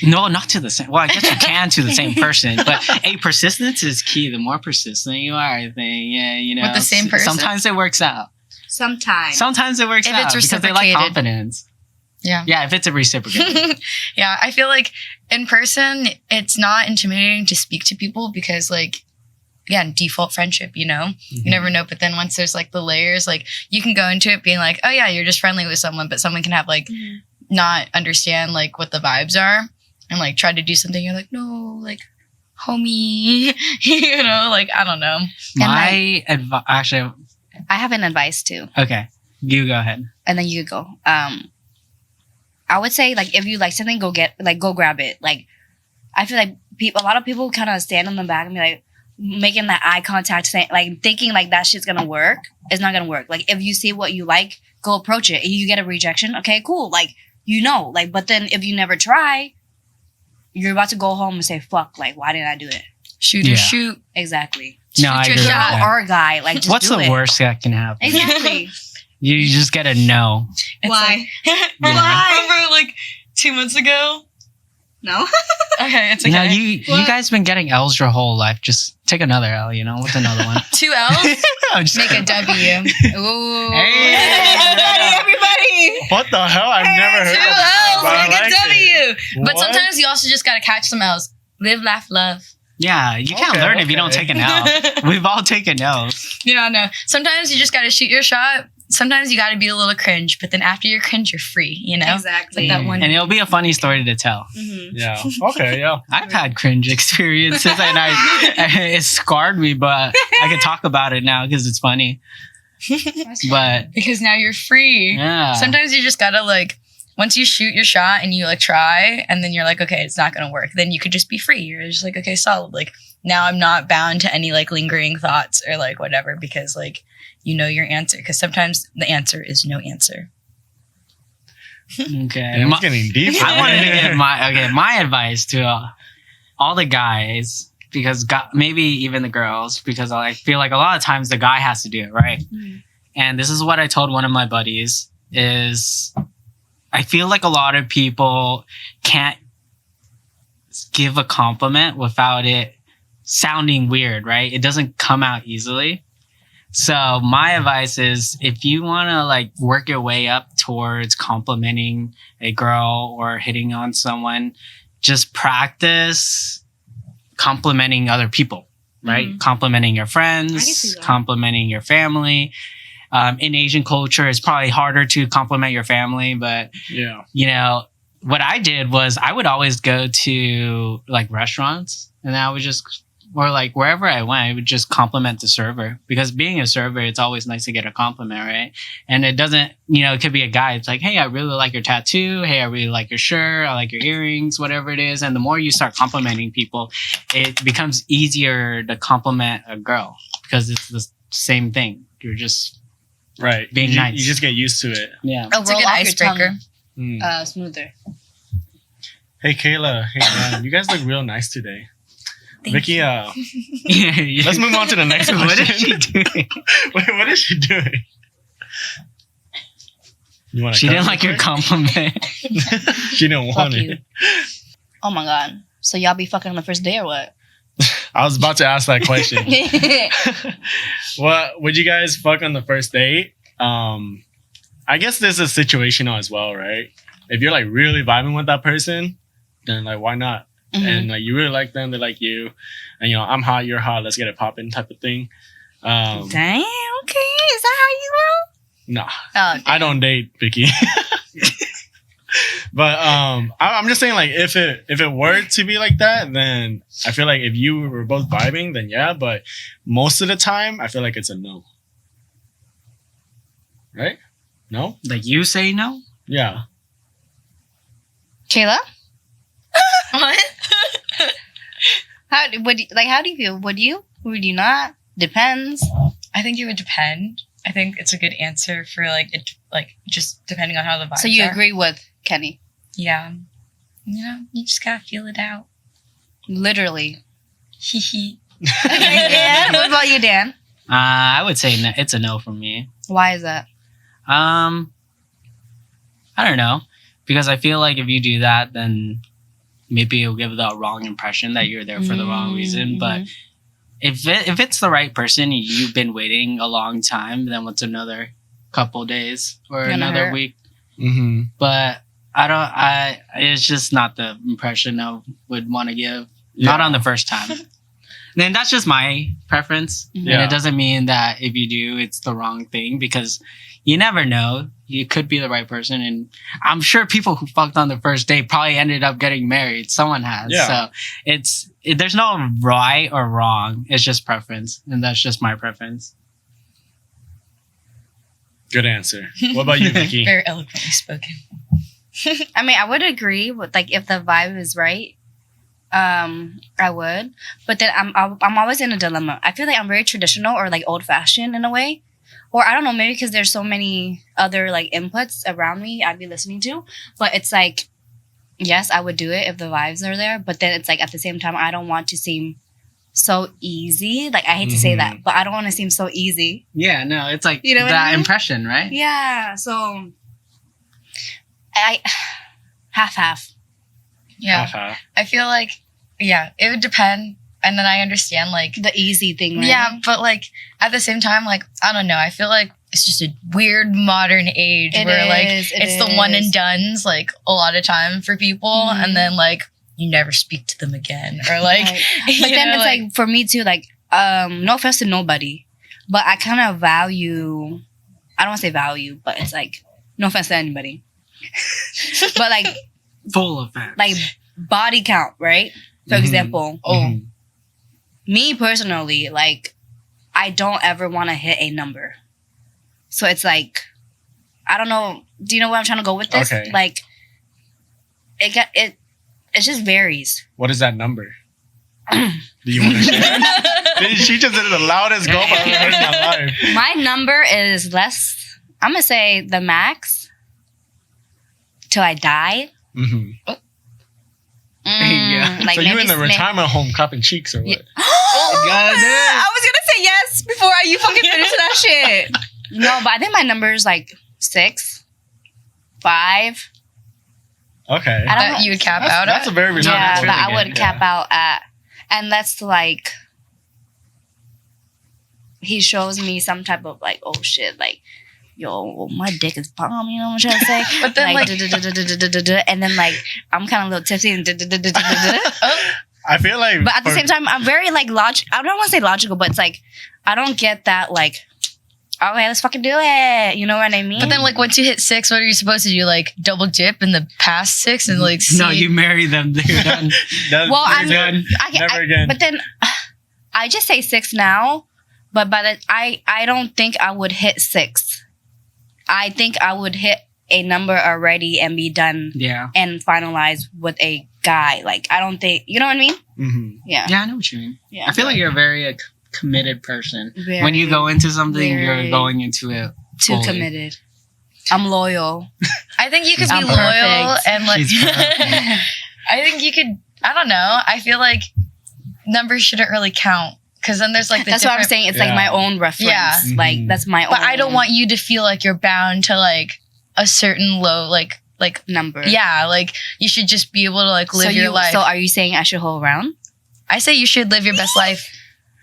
no, not to the same. Well, I guess you can to the same person, but persistence is key. The more persistent you are, I think, With the same person? Sometimes it works out. Sometimes it works If out it's because they like reciprocated. confidence. Yeah. Yeah, if it's a reciprocated. Yeah, I feel like in person, it's not intimidating to speak to people because, like, again, default friendship, you know? Mm-hmm. You never know. But then once there's, like, the layers, like, you can go into it being like, oh, yeah, you're just friendly with someone, but someone can have, like, not understand, like, what the vibes are and, like, try to do something. You're like, no, like, homie, you know? Like, I don't know. My advice, actually, I have an advice too, okay, you go ahead. and then you could go. I would say, like, if you like something, go grab it. Like, I feel like a lot of people kind of stand on the back and be like, making that eye contact, saying, like, thinking like that shit's gonna work. It's not gonna work. Like, if you see what you like, go approach it. If you get a rejection, okay, cool. Like, you know, like, but then if you never try, you're about to go home and say, fuck, like, why didn't I do it? Shoot or shoot. Exactly. No, I Shoot agree your with shot. that. Or a guy, like, just What's do the it. worst that can happen? Exactly. You just get a no. It's Why? like- Why? Remember, like, 2 months ago? No. Okay, it's okay. No, you guys been getting L's your whole life. Just take another L, you know, with another one. 2 L's? I'm just Make a W. Ooh. Everybody. What the hell? I've never heard 2 of that. L's. But I Make a like W. it. But What? sometimes you also just gotta catch some L's. Live, laugh, love. Yeah, you can't Okay, learn if you don't okay. take an L. We've all taken L's. Yeah, no. Sometimes you just gotta shoot your shot. Sometimes you gotta be a little cringe, but then after you're cringe, you're free, you know? Exactly. Like that one. And it'll be a funny story to tell. Yeah. Okay. Yeah. I've had cringe experiences and it scarred me, but I can talk about it now because it's funny. But Because now you're free. yeah. Sometimes you just gotta, like, once you shoot your shot and you, like, try, and then you're like, okay, it's not gonna work, then you could just be free. You're just like, okay, solid. Like, now I'm not bound to any, like, lingering thoughts or, like, whatever, because, like, you know your answer. Because sometimes the answer is no answer. Okay. Yeah, it's getting deep. I wanted to give my advice to all the guys, because maybe even the girls, because I feel like a lot of times the guy has to do it, right? And this is what I told one of my buddies is I feel like a lot of people can't give a compliment without it sounding weird, right? It doesn't come out easily. So my advice is if you want to like work your way up towards complimenting a girl or hitting on someone, just practice complimenting other people, right? Complimenting your friends, complimenting your family. In Asian culture, it's probably harder to compliment your family, but Yeah. you know, what I did was I would always go to like restaurants and I would just or like wherever I went, I would just compliment the server, because being a server, it's always nice to get a compliment, right? And it doesn't, it could be a guy. It's like, hey, I really like your tattoo. Hey, I really like your shirt. I like your earrings, whatever it is. And the more you start complimenting people, it becomes easier to compliment a girl, because it's the same thing. You're just Right. being nice. You just get used to it. Yeah. It's a good icebreaker. Smoother. Hey, Kayla. Hey, Dan. You guys look real nice today. Thank Vicky, Yeah. let's move on to the next question. What is she doing? Wait, what is she doing? You want to? She didn't like your compliment. She didn't want Fuck you. it. Oh my god. So y'all be fucking on the first day or what? I was about to ask that question. What would you guys fuck on the first date? I guess this is situational as well, right? If you're like really vibing with that person, then like why not? Mhm. And like you really like them, they like you, and I'm hot, you're hot, let's get it popping type of thing. Damn. Okay. Is that how you roll? Nah, Oh, I don't date Vicky. But I'm just saying, like, if it were to be like that, then I feel like if you were both vibing, then yeah. But most of the time, I feel like it's a no. Right? No? Like you say no? Yeah. Kayla? What? How do you feel? Would you? Would you not? Depends. I think it would depend. I think it's a good answer for like it, like just depending on how the vibes So you are. agree with Kenny? Yeah. You just gotta feel it out. Literally. Hee hee. Yeah. What about you, Dan? I would say no, it's a no from me. Why is that? I don't know, because I feel like if you do that, then maybe it'll give the wrong impression that you're there for the wrong reason. But if it's the right person, you've been waiting a long time, then what's another couple days or Gonna another hurt. week? Mm-hmm. But it's just not the impression I would want to give. Not on the first time. Then that's just my preference. Yeah. And it doesn't mean that if you do, it's the wrong thing, because you never know. You could be the right person. And I'm sure people who fucked on the first date probably ended up getting married. Someone has. Yeah. So there's no right or wrong. It's just preference. And that's just my preference. Good answer. What about you, Vicky? Very eloquently spoken. I mean, I would agree with like if the vibe is right. I would, but then I'm always in a dilemma. I feel like I'm very traditional or like old fashioned in a way, or I don't know, maybe because there's so many other like inputs around me I'd be listening to. But it's like, yes, I would do it if the vibes are there. But then it's like at the same time, I don't want to seem so easy. Like I hate to say that, but I don't want to seem so easy. Yeah, no, it's like You know what that I mean? impression, right? Yeah. So I half. Yeah. Uh-huh. I feel like, yeah, it would depend. And then I understand, like, The easy thing, right? yeah, but like at the same time, like, I don't know. I feel like it's just a weird modern age It where like is, it it's the one is. and done's like a lot of time for people, Mhm. and then like you never speak to them again, or like. Right. But then it's like for me too, like no offense to nobody, but I kind of value. I don't want to say value, but it's like no offense to anybody, but like Full offense. like body count, right? For Mhm. example, Mhm. me personally, like I don't ever want to hit a number, so it's like I don't know. Do you know where I'm trying to go with this? Okay. Like it just varies. What is that number? Do you want to share? She just did the loudest gulp I've ever heard in my life. My number is less. I'm gonna say the max till I die. Mm-hmm. Yeah. Like So you in the maybe- retirement home copping cheeks or what? Yeah. God damn. I was gonna say yes before you fucking finish that shit. No, but I think my number is like 6, 5. Okay. I don't that know. you would cap That's, out that's at. a very Yeah, reasonable that I thing, would yeah. cap out at, and that's like he shows me some type of like, oh shit, like yo, my dick is bomb. You know what I'm trying to say? But then, like- and then like I'm kind of a little tipsy and I feel like, but at the for- same time, I'm very like I don't want to say logical, but it's like I don't get that like, okay, let's fucking do it. You know what I mean? But then, like, once you hit 6, what are you supposed to do? Like, double dip in the past 6 and like see? No, you marry them. They're done. That's well, never I'm again. I can, Never again. But then I just say 6 now, but I don't think I would hit 6. I think I would hit a number already and be done and finalize with a guy. Like, I don't think, you know what I mean? Mm-hmm. Yeah, I know what you mean. Yeah. I feel like you're a very committed person. Very, when you go into something, you're going into it too fully. committed. I'm loyal. I think you could be I'm loyal perfect. and like. She's perfect. I think you could. I don't know. I feel like numbers shouldn't really count because then there's like That's what I'm saying. It's like my own reference. Yeah. Like that's my own. But I don't want you to feel like you're bound to like a certain low like number. Yeah, like you should just be able to like live your life. So are you saying I should hold around? I say you should live your best life.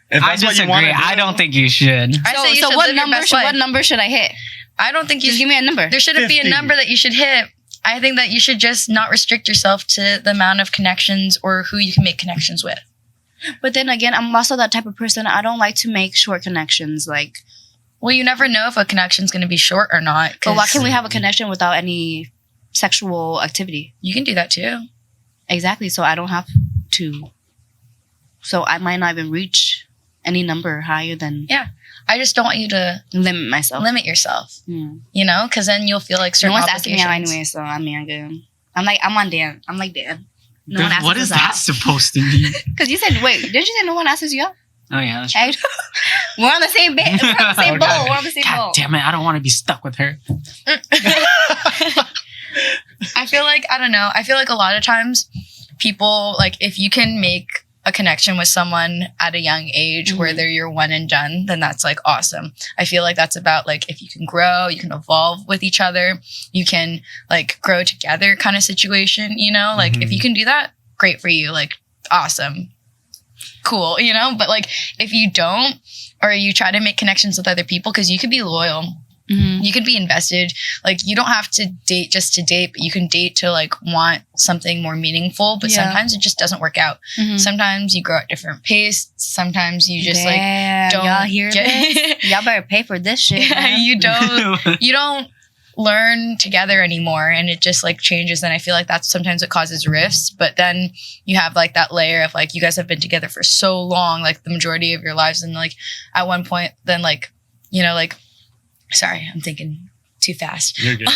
If I that's what you disagree. want to do, I don't think you should. I say you should what live your number? best life. What number should I hit? I don't think you Just give me a number. There shouldn't be a 50. number that you should hit. I think that you should just not restrict yourself to the amount of connections or who you can make connections with. But then again, I'm also that type of person. I don't like to make short connections. Like, Well, you never know if a connection's going to be short or not. but why 'cause can we have a connection without any sexual activity? You can do that too. Exactly. So I don't have to. So I might not even reach any number higher than I just don't want you to limit myself. limit yourself, Hmm. you know, because then you'll feel like No certain one's asking me out obligations. anyway, so I mean, I'm good. I'm on Dan. I'm like Dan. No one asks What us is that out. supposed to mean? Because you said, wait, didn't you say no one asks you out? Oh yeah, that's true. Hey, we're on the same bit. We're on the same Okay. boat. We're on the same God boat. damn it! I don't want to be stuck with her. I feel like, I don't know, I feel like a lot of times people, like if you can make a connection with someone at a young age where Mhm. they're your one and done, then that's like awesome. I feel like that's about like if you can grow, you can evolve with each other, you can like grow together kind of situation, you know, like if Mhm. you can do that, great for you, like awesome, cool, you know. But like if you don't, or you try to make connections with other people, because you could be loyal, Mhm. you could be invested, like you don't have to date just to date, but you can date to like want something more meaningful. But Yeah. sometimes it just doesn't work out. Mhm. Sometimes you grow at different pace, sometimes you just like Damn, don't y'all hear get- this? Y'all better pay for this shit. yeah, man. you don't learn together anymore, and it just like changes. And I feel like that's sometimes what causes rifts. But then you have like that layer of like you guys have been together for so long, like the majority of your lives, and like at one point then like, you know, like, sorry, I'm thinking too fast. You're good.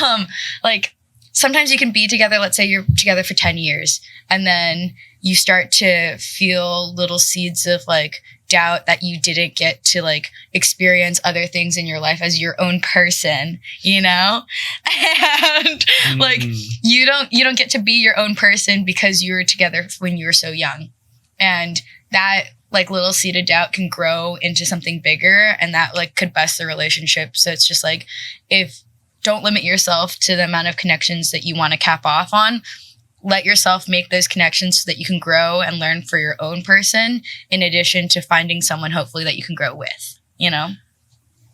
Like sometimes you can be together, let's say you're together for 10 years, and then you start to feel little seeds of like doubt that you didn't get to like experience other things in your life as your own person, you know? And like Mhm. you don't get to be your own person because you were together when you were so young. And that like little seed of doubt can grow into something bigger, and that like could bust the relationship. So it's just like, if don't limit yourself to the amount of connections that you want to cap off on. Let yourself make those connections so that you can grow and learn for your own person, in addition to finding someone hopefully that you can grow with, you know?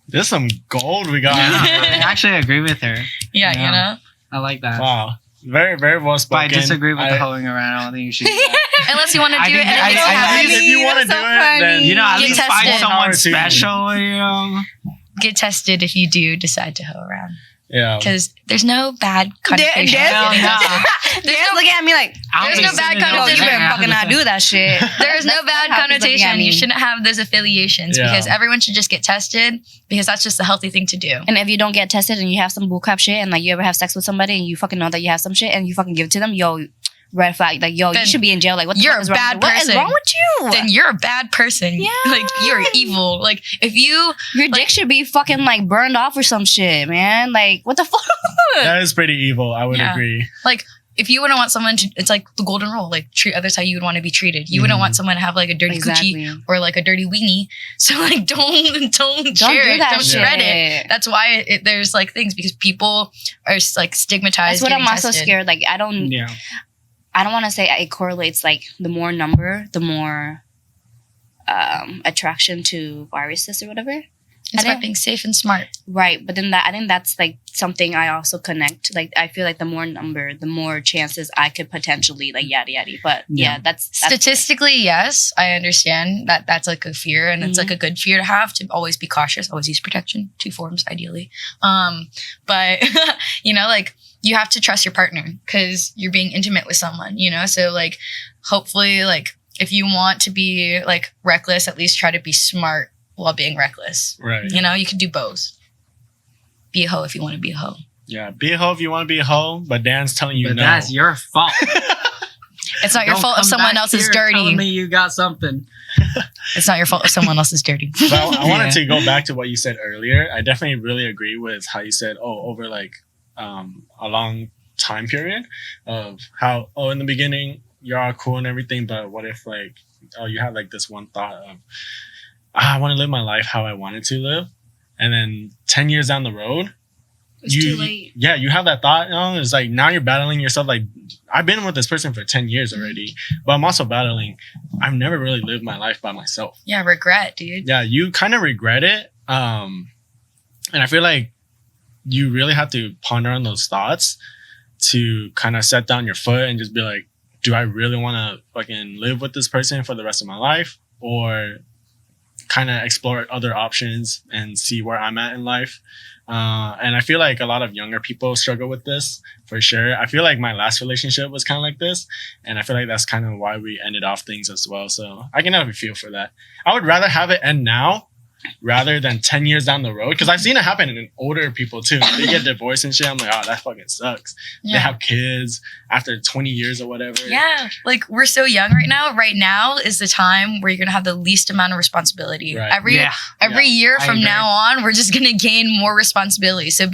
There's some gold we got. Yeah, I actually agree with her. Yeah, Yeah. you know? I like that. Wow. Very, very well But spoken. I disagree with the hoeing around. I don't think you should do that. Unless you want to I do it think and I- it makes I- you I- happy. if you want to That's do so it, then You know, at Get least find tested. someone Power to you. special, you know? Get tested if you do decide to hoe around. yeah. Because there's no bad connotation. There's- of getting no. tested. Dan's looking at me like, There's no bad yo, you connotation. better fucking not do that shit. There's no That's bad how he's looking at connotation. me. You shouldn't have those affiliations, Yeah. because everyone should just get tested, because that's just a healthy thing to do. And if you don't get tested and you have some bullcrap shit, and like you ever have sex with somebody and you fucking know that you have some shit and you fucking give it to them, yo, red flag. Like, yo, Then you should be in jail. Like, what the you're fuck a is wrong bad with you? What is person. wrong with you? Then you're a bad person. Yeah. Like, you're evil. Like, if you Your dick should be fucking like burned off or some shit, man. Like, what the fuck? That is pretty evil. I would Yeah. agree. if you wouldn't want someone to, it's like the golden rule, like treat others how you would want to be treated. You wouldn't Mhm. want someone to have like a dirty coochie or like a dirty weenie. So like, don't share do it. that Don't shit. spread it. That's why there's like things, because people are like stigmatized. That's what I'm getting also tested. scared. Like, I don't want to say it correlates. Like, the more number, the more attraction to viruses or whatever. It's I about think- being safe and smart. Right, but then I think that's like something I also connect. Like, I feel like the more number, the more chances I could potentially like yada yada. But yeah, that's Statistically, yes, I understand that that's like a fear, and it's like a good fear to have, to always be cautious, always use protection, 2 forms ideally. But you know, like, you have to trust your partner because you're being intimate with someone, you know? So like, hopefully, like, if you want to be like reckless, at least try to be smart while being reckless. Right. You know, you can do both. Be a hoe if you want to be a hoe. Yeah, be a hoe if you want to be a hoe, but Dan's telling you But no. that's your fault. It's not your Don't fault if come someone back else is here telling dirty. me you got something. It's not your fault if someone else is dirty. But I wanted Yeah. to go back to what you said earlier. I definitely really agree with how you said, over like a long time period of how, in the beginning, you're all cool and everything, but what if like, you had like this one thought of, I want to live my life how I wanted to live. And then 10 years down the road, It's too late. Yeah, you have that thought. It's like now you're battling yourself. Like I've been with this person for 10 years already, but I'm also battling. I've never really lived my life by myself. Yeah, regret, dude. Yeah, you kind of regret it. And I feel like you really have to ponder on those thoughts to kind of set down your foot and just be like, do I really want to fucking live with this person for the rest of my life, or kind of explore other options and see where I'm at in life? And I feel like a lot of younger people struggle with this for sure. I feel like my last relationship was kind of like this, and I feel like that's kind of why we ended off things as well. So I can have a feel for that. I would rather have it end now rather than 10 years down the road, because I've seen it happen in older people too. They get divorced and shit. I'm like, that fucking sucks. They Yeah. have kids after 20 years or whatever. Yeah, like we're so young right now. Right now is the time where you're gonna have the least amount of responsibility. Right. Every Yeah. year I from agree. now on, we're just gonna gain more responsibility. So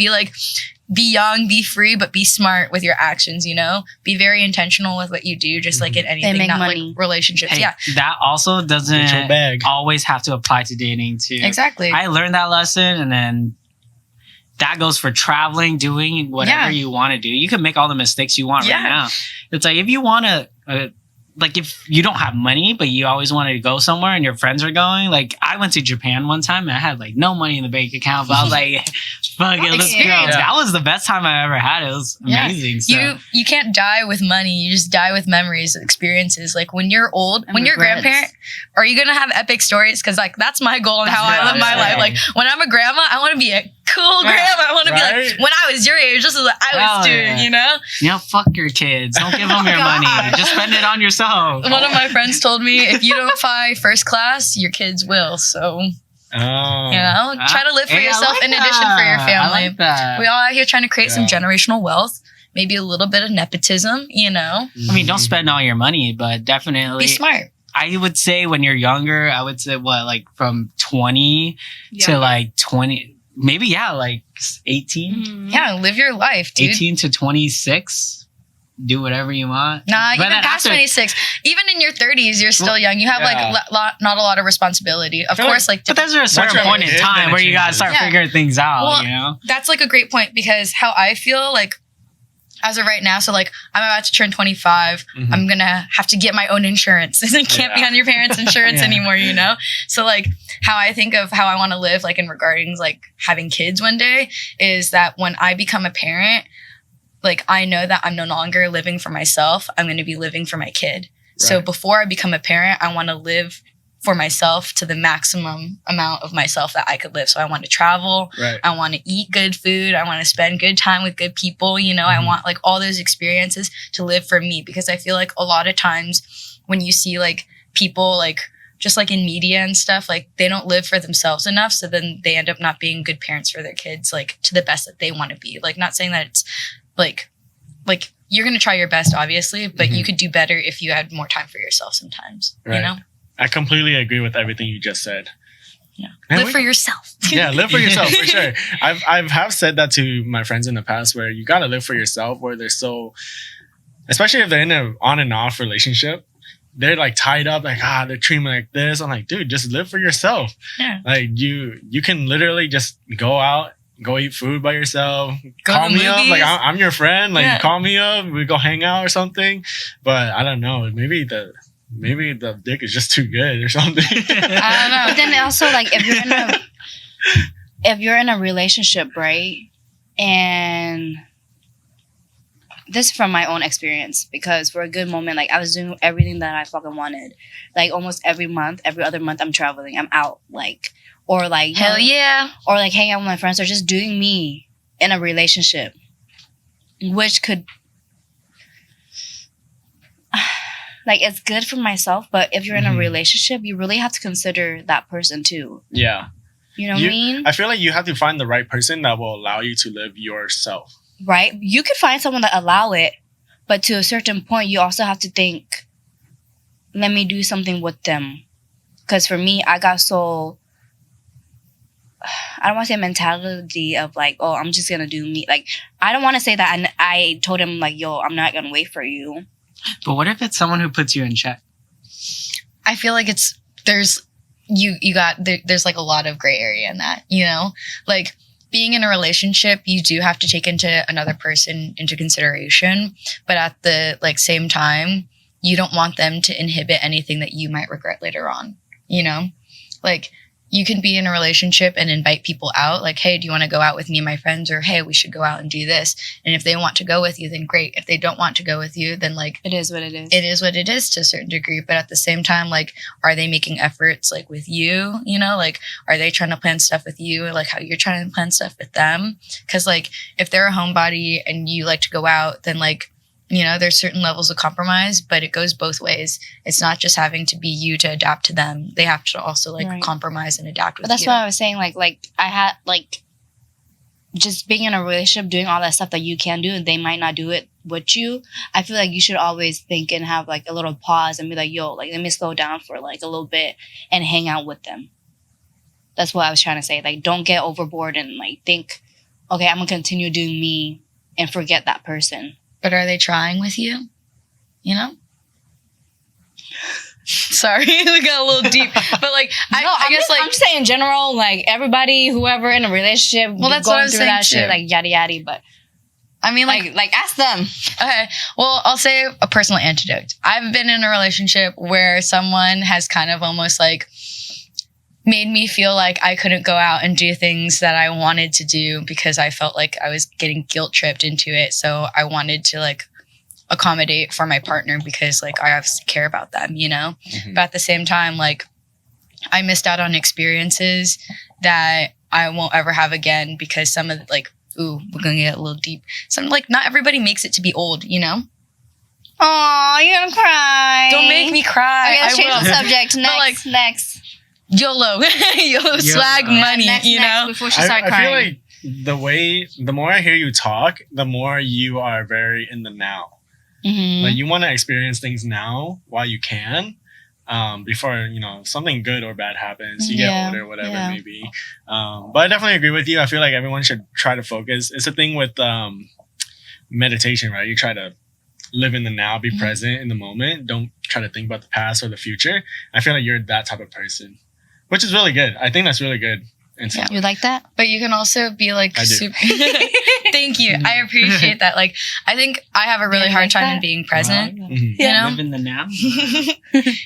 be young, be free, but be smart with your actions. You know, be very intentional with what you do, just like in anything, make not money. like relationships. Hey, Yeah, that also Get your doesn't bag. always have to apply to dating too. exactly. I learned that lesson, and then that goes for traveling, doing whatever Yeah. you want to do. You can make all the mistakes you want Yeah. right now. It's like if you want to, like if you don't have money, but you always wanted to go somewhere and your friends are going. Like I went to Japan one time and I had like no money in the bank account, but I was like, fuck it, let's go. Experience. That was the best time I ever had. It was Yeah. amazing. So. You can't die with money. You just die with memories, experiences. Like when you're old, And when you're a regrets. grandparent, are you gonna have epic stories? Because like that's my goal and how I live my Yeah. life. Like when I'm a grandma, I want to be a cool Yeah. grandma. I want to be Right. like when I was your age, this is what I was Hell doing. yeah. You know. You know, fuck your kids. Don't give them your money. Just spend it on yourself. One of my friends told me if you don't fly first class, your kids will. So you know, try to live for Hey, I yourself like in addition for your that. family. I like that. We all out here trying to create some Yeah. generational wealth. Maybe a little bit of nepotism. You know, I mean, don't spend all your money, but definitely be smart. I would say when you're younger, I would say like from 20 to like 20, maybe, like 18, Mhm. Yeah, live your life, dude. 18 to 26. Do whatever you want. Nah, But even then past after- 26. Even in your 30s, you're still young. You have Yeah. not a lot of responsibility. Of feel course, like But there's a certain you're a point in kid, then time it where you gotta changes. start Yeah. figuring things out, Well, you know? that's like a great point because how I feel like as of right now, so like I'm about to turn 25. Mhm. I'm gonna have to get my own insurance. I can't be Yeah. on your parents' insurance Yeah. anymore, you know? So like how I think of how I want to live like in regarding like having kids one day is that when I become a parent, like I know that I'm no longer living for myself. I'm going to be living for my kid. So Right. before I become a parent, I want to live for myself to the maximum amount of myself that I could live. So I want to travel. Right. I want to eat good food. I want to spend good time with good people. You know, I Mhm. want like all those experiences to live for me because I feel like a lot of times when you see like people like just like in media and stuff, like they don't live for themselves enough. So then they end up not being good parents for their kids, like to the best that they want to be. Like not saying that it's like you're going to try your best, obviously, but you could do better if you had more time for yourself sometimes, Right. you know? I completely agree with everything you just said. Yeah. And Live we- for yourself. Yeah, live for yourself for sure. I've have said that to my friends in the past where you gotta live for yourself, where they're so, especially if they're in a on and off relationship, they're like tied up, like they're treating me like this. I'm like, dude, just live for yourself. Yeah. Like you can literally just go out, go eat food by yourself, Go call to me up, movies. like I'm your friend, like Yeah. call me up, we go hang out or something. But I don't know, maybe the dick is just too good or something. I don't know. But then also like if you're in a relationship, right? And this is from my own experience because for a good moment, like I was doing everything that I fucking wanted. Like almost every other month I'm traveling. I'm out like or like Hell yeah. or like hanging out with my friends or just doing me in a relationship. Which could like it's good for myself, but if you're in a Mhm. relationship, you really have to consider that person too. Yeah. You know what I mean? I feel like you have to find the right person that will allow you to live yourself. Right? You could find someone that allow it, but to a certain point, you also have to think, let me do something with them. Because for me, I got so, I don't want to say mentality of like, oh, I'm just going to do me. Like, I don't want to say that. And I told him like, yo, I'm not going to wait for you. But what if it's someone who puts you in check? I feel like there's like a lot of gray area in that, you know? Like being in a relationship, you do have to take into another person into consideration, but at the like same time, you don't want them to inhibit anything that you might regret later on, you know? Like you can be in a relationship and invite people out, like, hey, do you want to go out with me and my friends? Or, hey, we should go out and do this. And if they want to go with you, then great. If they don't want to go with you, then like, It is what it is. it is what it is to a certain degree. But at the same time, like, are they making efforts like with you? You know, like, are they trying to plan stuff with you? Or, like how you're trying to plan stuff with them? Because like, if they're a homebody and you like to go out, then like, you know, there's certain levels of compromise, but it goes both ways. It's not just having to be you to adapt to them. They have to also like Right. compromise and adapt with But that's you. why I was saying, like I had like just being in a relationship, doing all that stuff that you can do, and they might not do it with you. I feel like you should always think and have like a little pause and be like, yo, like let me slow down for like a little bit and hang out with them. That's what I was trying to say. Like, don't get overboard and like think, okay, I'm gonna continue doing me and forget that person. But are they trying with you? You know? Sorry, we got a little deep. But like, I guess like, I'm just saying in general, like everybody, whoever in a relationship, Well, that's what I was saying that too. shit, like yada yada. But I mean, like, like ask them. okay, well, I'll say a personal antidote. I've been in a relationship where someone has kind of almost like made me feel like I couldn't go out and do things that I wanted to do because I felt like I was getting guilt tripped into it. So I wanted to like accommodate for my partner because like I obviously care about them, you know? Mhm. But at the same time, like I missed out on experiences that I won't ever have again because some of like, ooh, we're gonna get a little deep. Some like not everybody makes it to be old, you know? Aw, you're gonna cry. Don't make me cry. Okay, let's I change will. the subject. But, like, Next. YOLO. YOLO swag money, Next, you know? before she start I feel crying. like the more I hear you talk, the more you are very in the now. Mhm. Like you want to experience things now while you can, before something good or bad happens. You Yeah, get older, whatever yeah. it may be. But I definitely agree with you. I feel like everyone should try to focus. It's a thing with meditation, right? You try to live in the now, be present in the moment. Don't try to think about the past or the future. I feel like you're that type of person, which is really good. I think that's really good. And so, You like that? But you can also be like I do. super. Thank you. I appreciate that. Like, I think I have a really you hard like time that? in being present. Mhm. You know? Live in the now.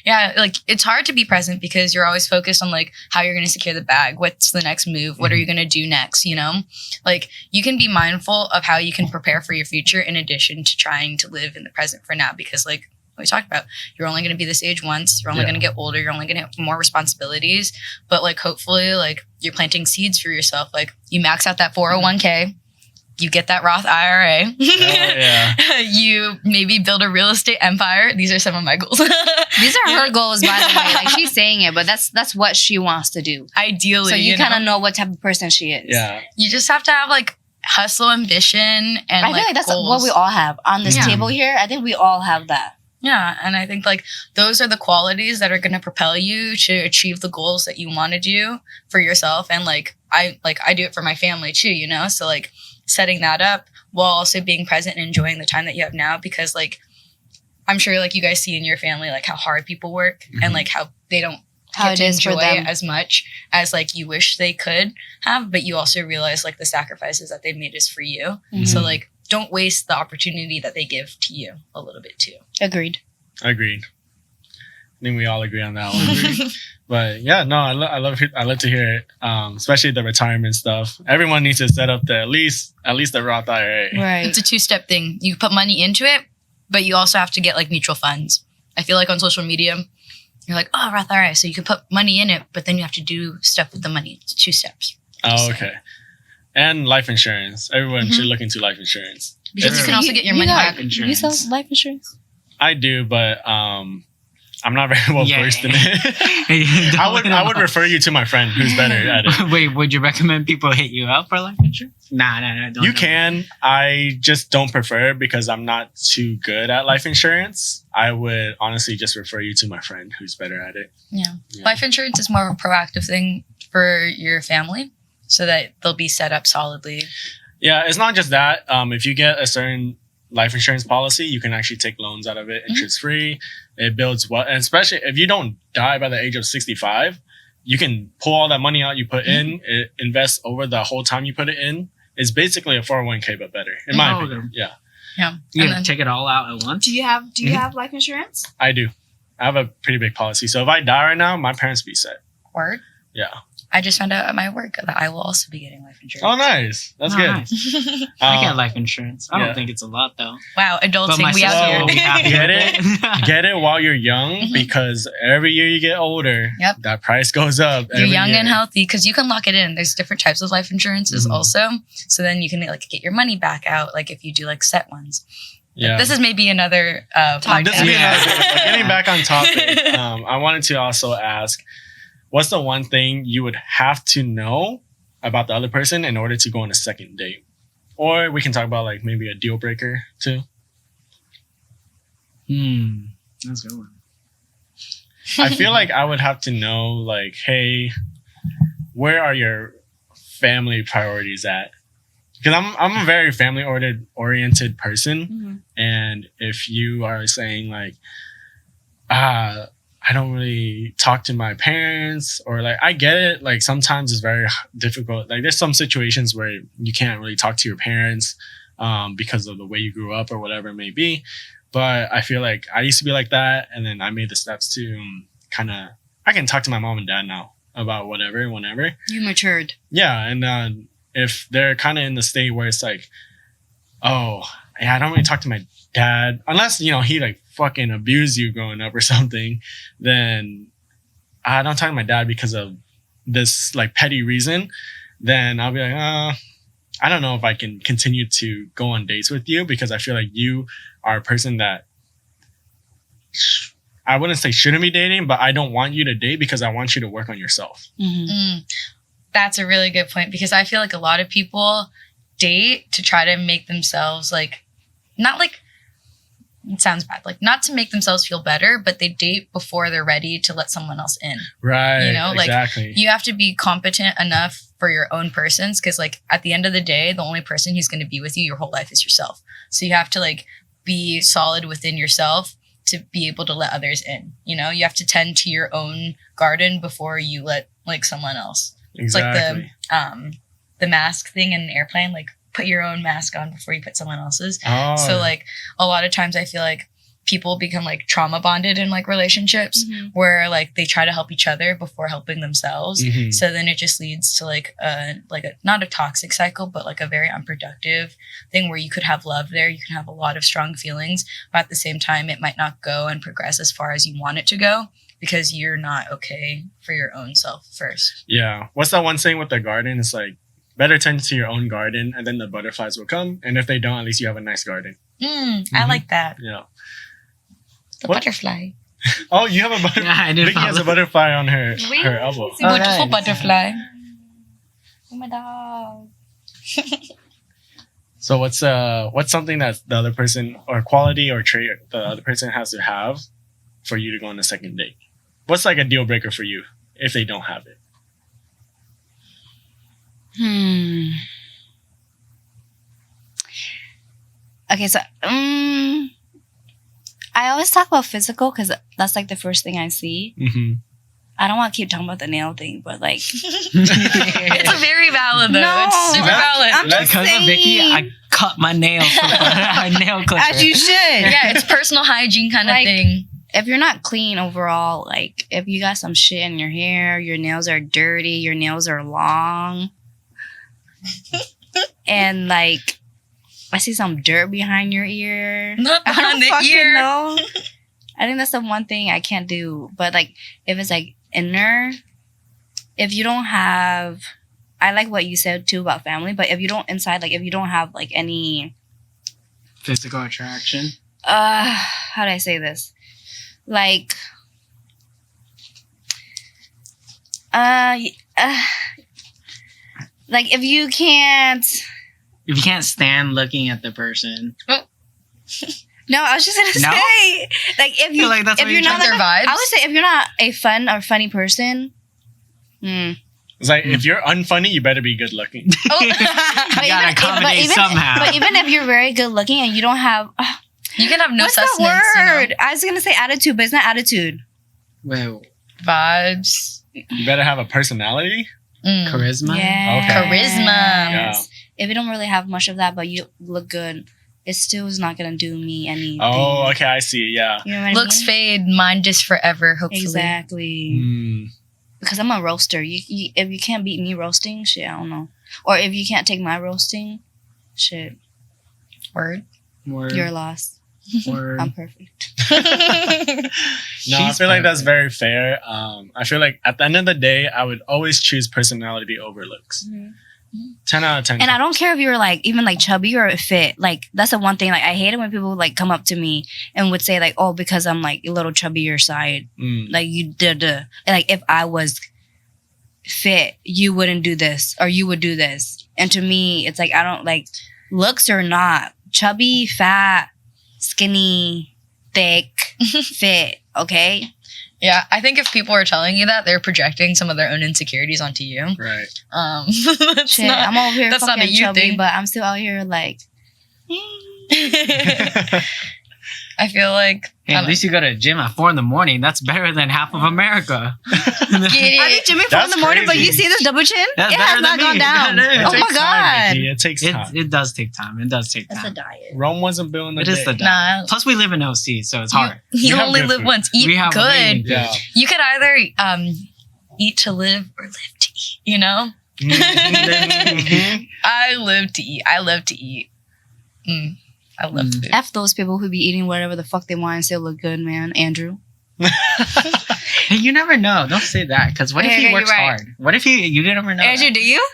Yeah, like it's hard to be present because you're always focused on like how you're going to secure the bag. What's the next move? What are you going to do next? You know, like you can be mindful of how you can prepare for your future in addition to trying to live in the present for now. Because like we talked about, you're only going to be this age once. You're only Yeah. going to get older. You're only going to have more responsibilities. But like hopefully, like you're planting seeds for yourself. Like you max out that 401k. You get that Roth IRA. yeah. You maybe build a real estate empire. These are some of my goals. These are her goals, by the way. Like she's saying it, but that's what she wants to do. Ideally, So you kind know? of know what type of person she is. Yeah. You just have to have like hustle, ambition, and I feel like that's goals. what we all have on this Yeah. table here. I think we all have that. Yeah, and I think like those are the qualities that are going to propel you to achieve the goals that you want to do for yourself. And like I do it for my family too, you know. So like setting that up while also being present and enjoying the time that you have now, because like I'm sure like you guys see in your family like how hard people work and like how they don't How get it to is for enjoy them. as much as like you wish they could have, but you also realize like the sacrifices that they've made is for you. Mhm. So like don't waste the opportunity that they give to you a little bit too. Agreed. Agreed. I think we all agree on that one. But yeah, no, I love to hear it. Especially the retirement stuff. Everyone needs to set up at least the Roth IRA. Right. It's a two-step thing. You put money into it, but you also have to get like mutual funds. I feel like on social media, you're like, oh, Roth IRA. So you can put money in it, but then you have to do stuff with the money. It's 2 steps. Oh, okay. And life insurance. Everyone should look into life insurance. Because you can also get your You money got- back. Insurance. You sell life insurance? I do, but I'm not very well versed in it. I would refer you to my friend who's better at it. Wait, would you recommend people hit you up for life insurance? Nah. Don't You can. I just don't prefer it because I'm not too good at life insurance. I would honestly just refer you to my friend who's better at it. Yeah. Life insurance is more of a proactive thing for your family so that they'll be set up solidly. Yeah, it's not just that. If you get a certain life insurance policy, you can actually take loans out of it interest free. It builds what, and especially if you don't die by the age of 65, you can pull all that money out you put in, invest over the whole time you put it in. It's basically a 401k, but better, in my opinion. Yeah. Yeah. You can take it all out at once. Do you have life insurance? I do. I have a pretty big policy. So if I die right now, my parents be set. Word. Yeah. I just found out at my work that I will also be getting life insurance. Oh, nice. That's good. Nice. I get life insurance. I don't think it's a lot though. Wow, But adulting, my we sister out will be here. happy Get with it? Get it while you're young because every year you get older, Yep. that price goes up. You're every young year. and healthy because you can lock it in. There's different types of life insurances also. So then you can like get your money back out, like if you do like set ones. Yeah. This is maybe another This podcast. would be Yeah. another, but getting back on topic, I wanted to also ask, what's the one thing you would have to know about the other person in order to go on a second date? Or we can talk about like maybe a deal breaker too. That's a good one. I feel like I would have to know like, hey, where are your family priorities at? Because I'm a very family oriented person, and if you are saying like, I don't really talk to my parents, or like I get it, like sometimes it's very difficult. Like there's some situations where you can't really talk to your parents because of the way you grew up or whatever it may be. But I feel like I used to be like that, and then I made the steps to I can talk to my mom and dad now about whatever, whenever. You matured. Yeah, and if they're kind of in the state where it's like, oh, yeah, I don't really talk to my dad unless, you know, he like fucking abused you growing up or something, then I don't talk to my dad because of this like petty reason, then I'll be like, I don't know if I can continue to go on dates with you because I feel like you are a person that I wouldn't say shouldn't be dating, but I don't want you to date because I want you to work on yourself. That's a really good point because I feel like a lot of people date to try to make themselves like, not like, it sounds bad, like not to make themselves feel better, but they date before they're ready to let someone else in. Right. You know, like exactly. you have to be competent enough for your own persons because like at the end of the day, the only person who's going to be with you your whole life is yourself. So you have to like be solid within yourself to be able to let others in. You know, you have to tend to your own garden before you let like someone else. Exactly. It's like the mask thing in an airplane, like put your own mask on before you put someone else's. Oh. So like a lot of times I feel like people become like trauma bonded in like relationships where like they try to help each other before helping themselves. So then it just leads to like a not a toxic cycle, but like a very unproductive thing where you could have love there. You can have a lot of strong feelings, but at the same time, it might not go and progress as far as you want it to go because you're not okay for your own self first. Yeah. What's that one saying with the garden? It's like, better tend to your own garden and then the butterflies will come. And if they don't, at least you have a nice garden. I like that. Yeah. The What? butterfly. Oh, you have a butterfly. Yeah, I did Vicky has follow. a butterfly on her elbow. It's a beautiful nice. butterfly. Oh my dog. So what's something that the other person or quality or trait the other person has to have for you to go on a second date? What's like a deal breaker for you if they don't have it? Okay, so I always talk about physical because that's like the first thing I see. I don't want to keep talking about the nail thing, but like It's a very valid though. No, It's super valid. I'm just Because of Vicky, saying. I cut my nails. I nail clipper. As you should. Yeah, it's personal hygiene kind of Like- thing. If you're not clean overall, like if you got some shit in your hair, your nails are dirty, your nails are long, and like I see some dirt behind your ear. Not I behind don't the fucking ear. know. I think that's the one thing I can't do. But like if it's like inner, if you don't have, I like what you said too about family. But if you don't inside, like if you don't have like any Physical attraction. how do I say this? Like, like if you can't stand looking at the person. No, I was just gonna No? say, like, if you, Like, that's if what you're you're not, trying like, to- I would say if you're not a fun or funny person, It's like if you're unfunny, you better be good looking. oh, You gotta accommodate somehow. But even if you're very good looking and you don't have, You can have no what's the sustenance. word? I was gonna say attitude, but it's not attitude. Well, Vibes. You better have a personality. charisma. Yeah, Okay. Charisma. Yeah. If you don't really have much of that, but you look good, it still is not gonna do me anything. Oh, okay, I see. Yeah. You know what Looks I mean? fade, mine just forever, hopefully. Exactly. Mm. Because I'm a roaster. You if you can't beat me roasting, shit, I don't know. Or if you can't take my roasting, shit, Word. Word, you're lost. word. I'm perfect. No, I She's feel like that's perfect. very fair. I feel like at the end of the day, I would always choose personality over looks. 10 out of 10. And I don't care if you're like even like chubby or fit. Like that's the one thing. Like I hate it when people like come up to me and would say like, "Oh, because I'm like a little chubbier side, Mm. like you did." Like if I was fit, you wouldn't do this or you would do this. And to me, it's like I don't like looks or not chubby, fat, skinny, thick, fit. Okay. Yeah, I think if people are telling you that, they're projecting some of their own insecurities onto you. Right. That's Shit, not, I'm over here that's not a fucking you chubby, thing. but I'm still out here like. I feel like Hey, at least you go to the gym at 4 a.m. That's better than half of America. get I be it. gymming 4 That's in the morning, but crazy. you see this double chin? That's It better has not than gone me. down. It It Oh takes my time, god. Vicky. It takes time. It does take time. It does take That's a time. diet. Rome wasn't built in a It is day. the diet. Nah. Plus, we live in OC, so it's hard. You We have only good live food. once. Eat We have good. amazing food. Yeah. You could either eat to live or live to eat. You know, Mhm. I live to eat. I love to eat. I love food. F those people who be eating whatever the fuck they want and still look good, man. Andrew. Hey, you never know. Don't say that. Because what if Yeah, he yeah, works you're right. hard? What if you never know? Andrew, do you?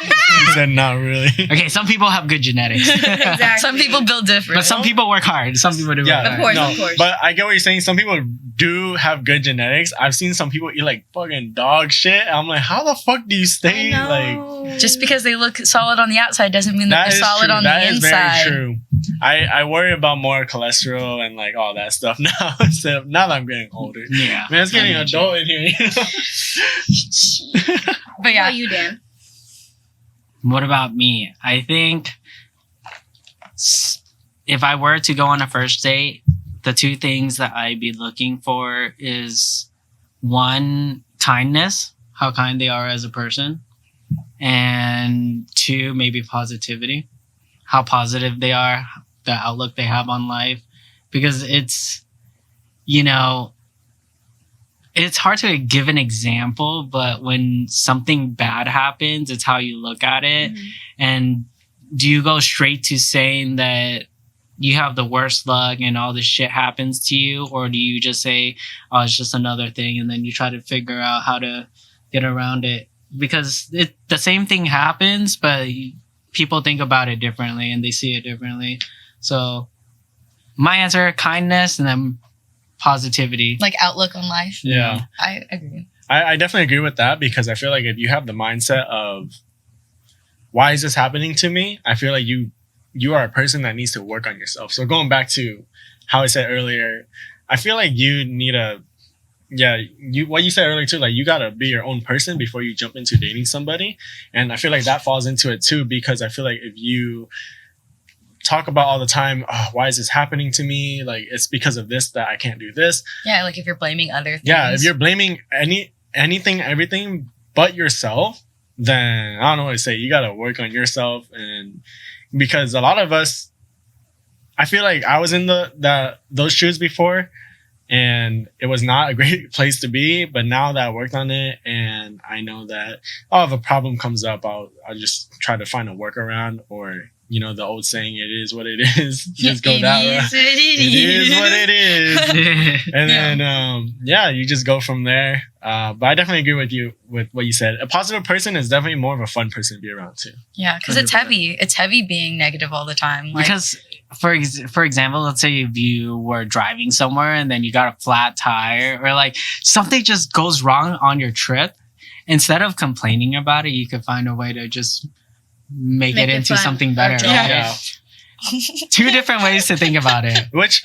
He said not really. Okay, some people have good genetics. Exactly. Some people build different. But some people work hard. Some people do Yeah, work hard. course, no, of course. But I get what you're saying. Some people do have good genetics. I've seen some people eat like fucking dog shit. I'm like, how the fuck do you stay like? Just because they look solid on the outside doesn't mean that, That they're is solid true. on That the is inside. very true. I worry about more cholesterol and like all that stuff now. Instead of, now that I'm getting older. Yeah. Man, it's getting I get you. adult in here. You know? But How yeah, about you, Dan? What about me? I think if I were to go on a first date, the two things that I'd be looking for is one, kindness, how kind they are as a person, and two, maybe positivity, how positive they are, the outlook they have on life, because it's, you know, it's hard to give an example, but when something bad happens, it's how you look at it. And do you go straight to saying that you have the worst luck and all this shit happens to you? Or do you just say, oh, it's just another thing, and then you try to figure out how to get around it? Because the same thing happens, but people think about it differently and they see it differently. So my answer, kindness, and then positivity. like outlook on life. Yeah. I agree. I definitely agree with that because I feel like if you have the mindset of why is this happening to me, I feel like you are a person that needs to work on yourself. So going back to how I said earlier, I feel like you need what you said earlier too, like you gotta be your own person before you jump into dating somebody. And I feel like that falls into it too, because I feel like if you talk about all the time, oh, why is this happening to me? Like it's because of this that I can't do this. Yeah, like if you're blaming other things. Yeah, if you're blaming anything, everything but yourself, then I don't know what to say. You gotta work on yourself, and because a lot of us, I feel like I was in those shoes before, and it was not a great place to be. But now that I worked on it, and I know that if a problem comes up, I'll just try to find a workaround or the old saying, "It is what it is." Just go that route. It is what it is. And then you just go from there. But I definitely agree with you with what you said. A positive person is definitely more of a fun person to be around too. Yeah, because it's heavy. It's heavy being negative all the time. Like, because for example, let's say if you were driving somewhere and then you got a flat tire or like something just goes wrong on your trip, instead of complaining about it, you could find a way to just make it into fun. something better. Yeah. Two different ways to think about it. Which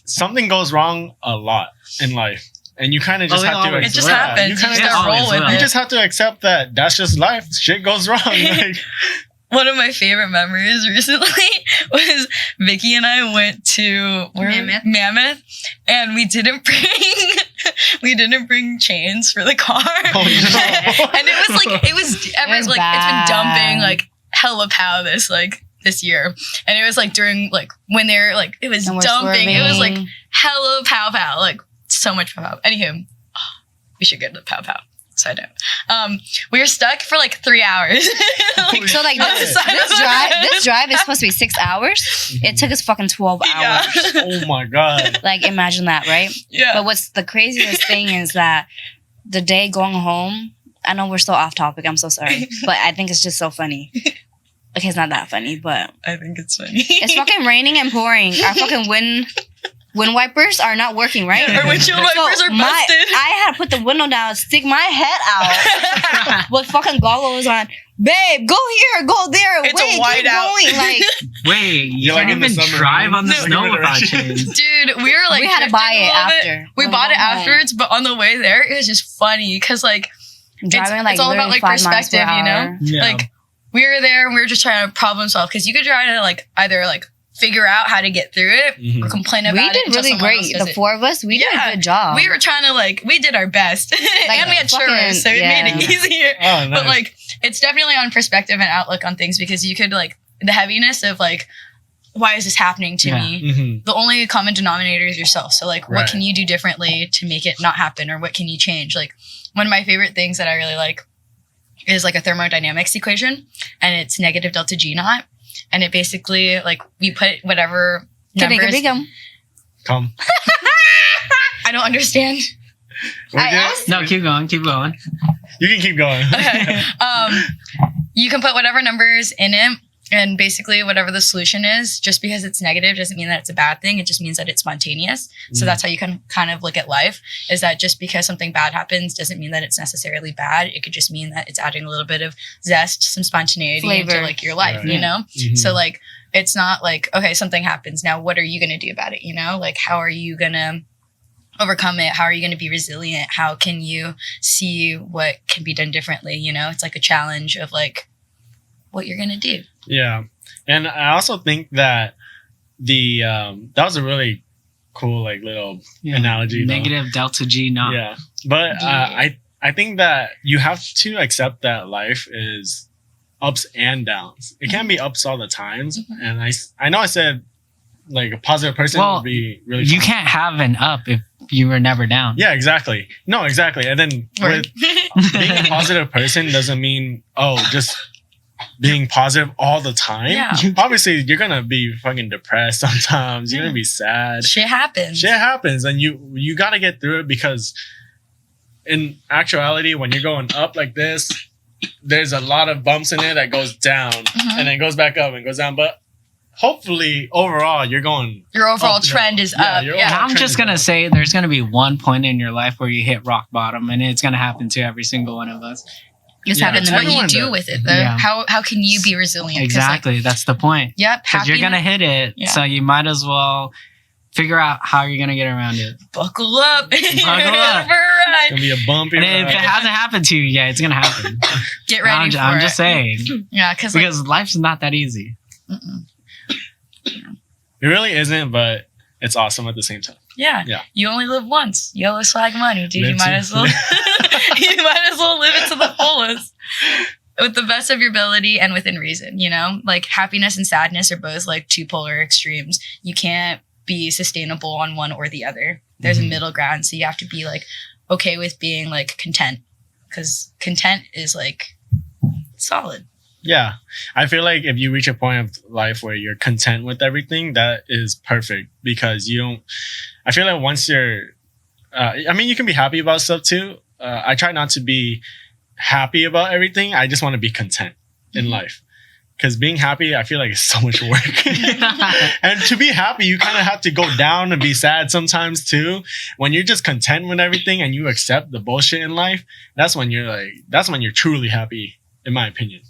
something goes wrong a lot in life. And you kind of just have to. It just happens. You just gotta roll with it. You just have to accept that that's just life. Shit goes wrong. Like, one of my favorite memories recently was Vicky and I went to Mammoth, and we didn't bring chains for the car. Oh, no. And it was been dumping like hella pow this year, and it was like during like when they're like it was dumping, swerving. It was like hella pow like so much pow. Anywho, we should get to the pow. Side note. We were stuck for like 3 hours. So like this drive is supposed to be 6 hours. It took us fucking 12 hours. Yeah. Oh my god. Like imagine that, right? Yeah. But what's the craziest thing is that the day going home, I know we're so off topic, I'm so sorry. But I think it's just so funny. Okay, it's not that funny, but I think it's funny. It's fucking raining and pouring. Our fucking wind wipers are not working, right? Our windshield wipers are busted. I had to put the window down, stick my head out with fucking goggles on. Babe, go here, go there. It's wait, a white keep out. going. Like, wait, you can't even drive on the snow without chains. Dude, we were like, we had to buy it after. We bought it afterwards, but on the way there, it was just funny because like driving it's all about like perspective, you know? Yeah. Like we were there and we were just trying to problem solve because you could try to like either like figure out how to get through it or complain about it. We did really great. The four of us, we did a good job. We were trying to like, we did our best. Like, and we had churros, so it made it easier. Oh, nice. But like, it's definitely on perspective and outlook on things because you could like, the heaviness of like, why is this happening to me? The only common denominator is yourself. So like, what can you do differently to make it not happen? Or what can you change? Like one of my favorite things that I really like is like a thermodynamics equation and it's negative delta G naught. And it basically, like, we put whatever numbers... Come. I don't understand. No, keep going. You can keep going. Okay. You can put whatever numbers in it, and basically whatever the solution is, just because it's negative doesn't mean that it's a bad thing. It just means that it's spontaneous. So that's how you can kind of look at life, is that just because something bad happens doesn't mean that it's necessarily bad. It could just mean that it's adding a little bit of zest, some spontaneity flavor into like your life, you know? So like, it's not like, okay, something happens. Now, what are you going to do about it? You know, like, how are you going to overcome it? How are you going to be resilient? How can you see what can be done differently? You know, it's like a challenge of like what you're going to do. Yeah. And I also think that that was a really cool, like little analogy. Negative delta G naught. Yeah. But I think that you have to accept that life is ups and downs. It can't be ups all the times. And I know I said like a positive person would be really fun. You can't have an up if you were never down. Yeah, exactly. No, exactly. And then with being a positive person doesn't mean, just being positive all the time. Yeah. Obviously, you're going to be fucking depressed sometimes. You're going to be sad. Shit happens. And you got to get through it because in actuality, when you're going up like this, there's a lot of bumps in it that goes down and then goes back up and goes down. But hopefully, overall, your overall trend is up. And I'm just going to say there's going to be one point in your life where you hit rock bottom, and it's going to happen to every single one of us. Just happens what you do with it, though. Yeah. How can you be resilient? Exactly. Like, that's the point. Yep. Because you're going to hit it, so you might as well figure out how you're going to get around it. Buckle up. Buckle up. For a ride. It's going to be a bumpy And ride. if it hasn't happened to you yet, it's going to happen. Get ready I'm just saying. Yeah, because life's not that easy. It really isn't, but it's awesome at the same time. Yeah. You only live once. Yellow swag money, dude. You might as well live it to the fullest. With the best of your ability and within reason, you know? Like happiness and sadness are both like two polar extremes. You can't be sustainable on one or the other. There's a middle ground. So you have to be like okay with being like content. Because content is like solid. Yeah. I feel like if you reach a point of life where you're content with everything, that is perfect because you don't. I feel like once you're. I mean, you can be happy about stuff too. I try not to be happy about everything. I just want to be content in life. Because being happy, I feel like it's so much work. And to be happy, you kind of have to go down and be sad sometimes too. When you're just content with everything and you accept the bullshit in life, that's when you're truly happy, in my opinion.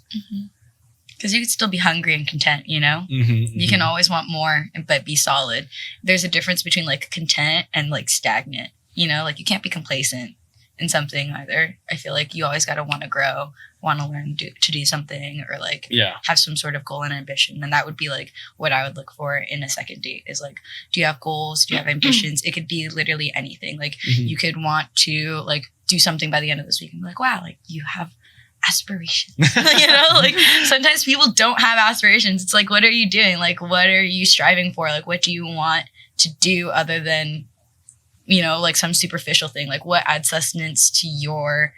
Because you could still be hungry and content, you know? Mm-hmm, You can always want more, but be solid. There's a difference between like content and like stagnant, you know? Like you can't be complacent in something either. I feel like you always got to want to grow, want to learn to do something, or like have some sort of goal and ambition. And that would be like what I would look for in a second date is like, do you have goals? Do you have ambitions? It could be literally anything. Like you could want to like do something by the end of this week and be like, wow, like you have aspirations. You know, like sometimes people don't have aspirations. It's like, what are you doing? Like, what are you striving for? Like, what do you want to do other than, you know, like some superficial thing? Like what adds sustenance to your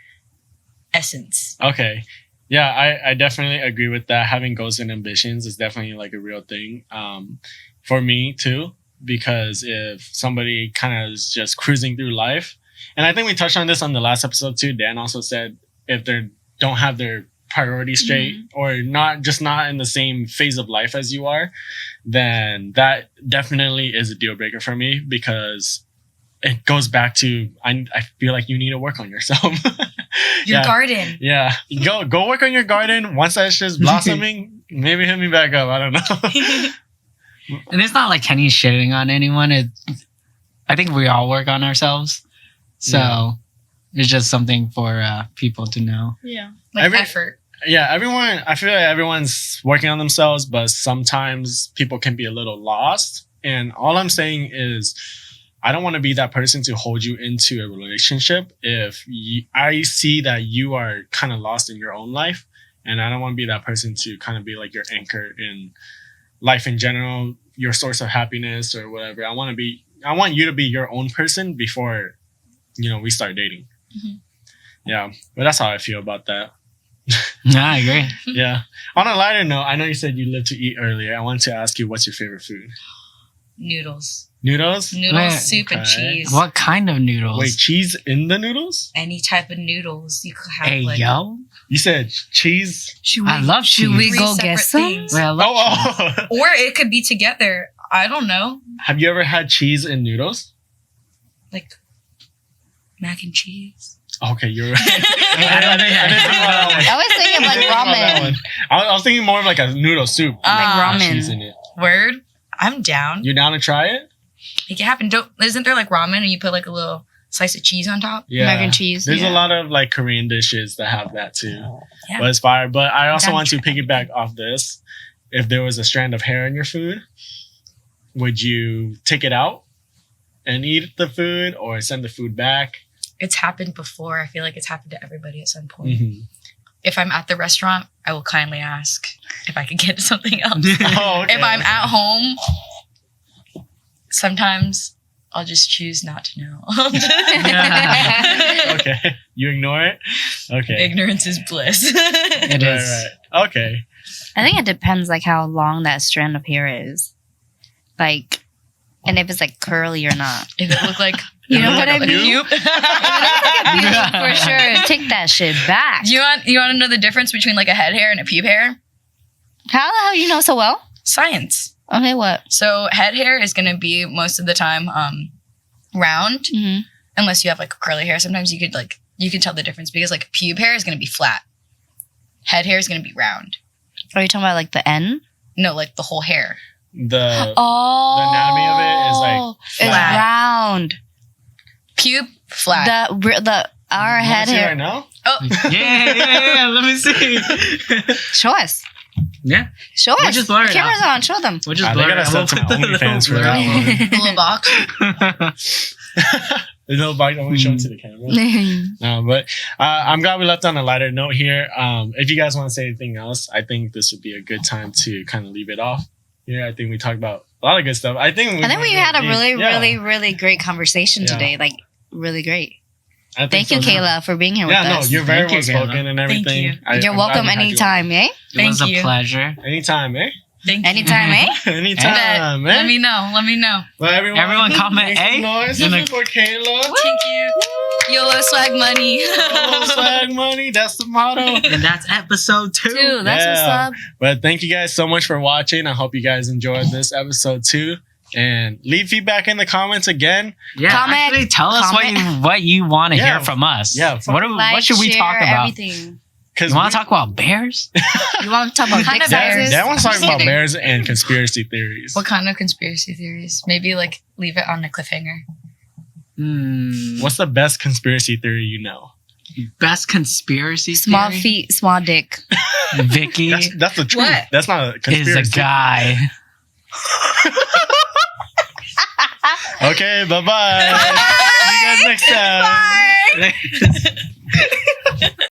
essence? Okay. Yeah, I definitely agree with that. Having goals and ambitions is definitely like a real thing for me too, because if somebody kind of is just cruising through life, and I think we touched on this on the last episode too, Dan also said if they don't have their priorities straight or not in the same phase of life as you are, then that definitely is a deal breaker for me, because it goes back to I feel like you need to work on yourself. Your garden. Yeah. Go work on your garden. Once that's just blossoming, maybe hit me back up. I don't know. And it's not like Kenny's shitting on anyone. I think we all work on ourselves. So it's just something for people to know. Yeah. Like effort. Yeah, I feel like everyone's working on themselves, but sometimes people can be a little lost. And all I'm saying is, I don't want to be that person to hold you into a relationship if I see that you are kind of lost in your own life. And I don't want to be that person to kind of be like your anchor in life in general, your source of happiness or whatever. I want you to be your own person before, you know, we start dating. Yeah, but that's how I feel about that. Yeah, I agree. Yeah. On a lighter note, I know you said you live to eat earlier. I wanted to ask you, what's your favorite food? Noodles. Noodles? Soup, and cheese. What kind of noodles? Wait, cheese in the noodles? Any type of noodles you could have. Hey, like, yo. You said cheese? I love cheese. Should we go get some? Wait, I love cheese. Or it could be together. I don't know. Have you ever had cheese in noodles? Like mac and cheese. Okay, you're right. I was thinking like ramen. I was thinking more of like a noodle soup. Like ramen. Cheese in it. Word. I'm down. You down to try it? Make it happen. Isn't there like ramen and you put like a little slice of cheese on top? Yeah. Mac and cheese. There's a lot of like Korean dishes that have that too. Yeah. But it's fire. But I also want to try. piggyback off this. If there was a strand of hair in your food, would you take it out and eat the food or send the food back? It's happened before. I feel like it's happened to everybody at some point. If I'm at the restaurant, I will kindly ask if I could get something else. Oh, okay. If I'm at home, sometimes I'll just choose not to know. Okay. You ignore it? Okay. Ignorance is bliss. It is. Right. Okay. I think it depends like how long that strand of hair is. Like, and if it's like curly or not. If it looked like You know what I like mean? you. For sure. Take that shit back. You want to know the difference between like a head hair and a pube hair? How the hell you know so well? Science. Okay, what? So head hair is going to be most of the time round, unless you have like curly hair. Sometimes you can tell the difference because like pube hair is going to be flat. Head hair is going to be round. Are you talking about like the end? No, like the whole hair. The anatomy of it is like it's flat. round. Pube, flat. Our You head wanna see hair. right now? Oh, Yeah. Let me see. Show us. Yeah. Show We'll us. just blur The it camera's out. on. Show them. We'll just They blur gotta it. send to my OnlyFans for that one. the little box. The little bite only show it to the camera. No, but I'm glad we left on a lighter note here. If you guys want to say anything else, I think this would be a good time to kind of leave it off. Yeah, I think we talked about a lot of good stuff. I think we we had a really, really, really great conversation today. Like, really great. I think Thank you, so now. Kayla, for being here with Yeah, no, us. you're very Thank you, well spoken Kayla. and everything. you. You're I'm glad welcome we had you on. anytime, eh? It was Thank a you. pleasure. Anytime, eh? Thank you. Anytime, eh? Anytime, eh? Let me know. Let me know. Well, Everyone comment make some A noise in the- for Kayla. Thank you. YOLO swag money. YOLO swag money. That's the motto. And that's episode 2. Dude, that's what's Yeah. up. But thank you guys so much for watching. I hope you guys enjoyed this episode 2. And leave feedback in the comments again. Yeah, Comment, actually tell us comment. what you want to Yeah. hear from us. Yeah, What should we share, talk about? Everything. You want to talk about bears? You want to talk about Kind dick of sizes? That one's talking about bears and conspiracy theories. What kind of conspiracy theories? Maybe like leave it on a cliffhanger. What's the best conspiracy theory you know? Best conspiracy Small theory? feet, small dick. Vicky That's the truth. What? That's not a is conspiracy. a guy. Okay, bye-bye. See you guys next time. Bye.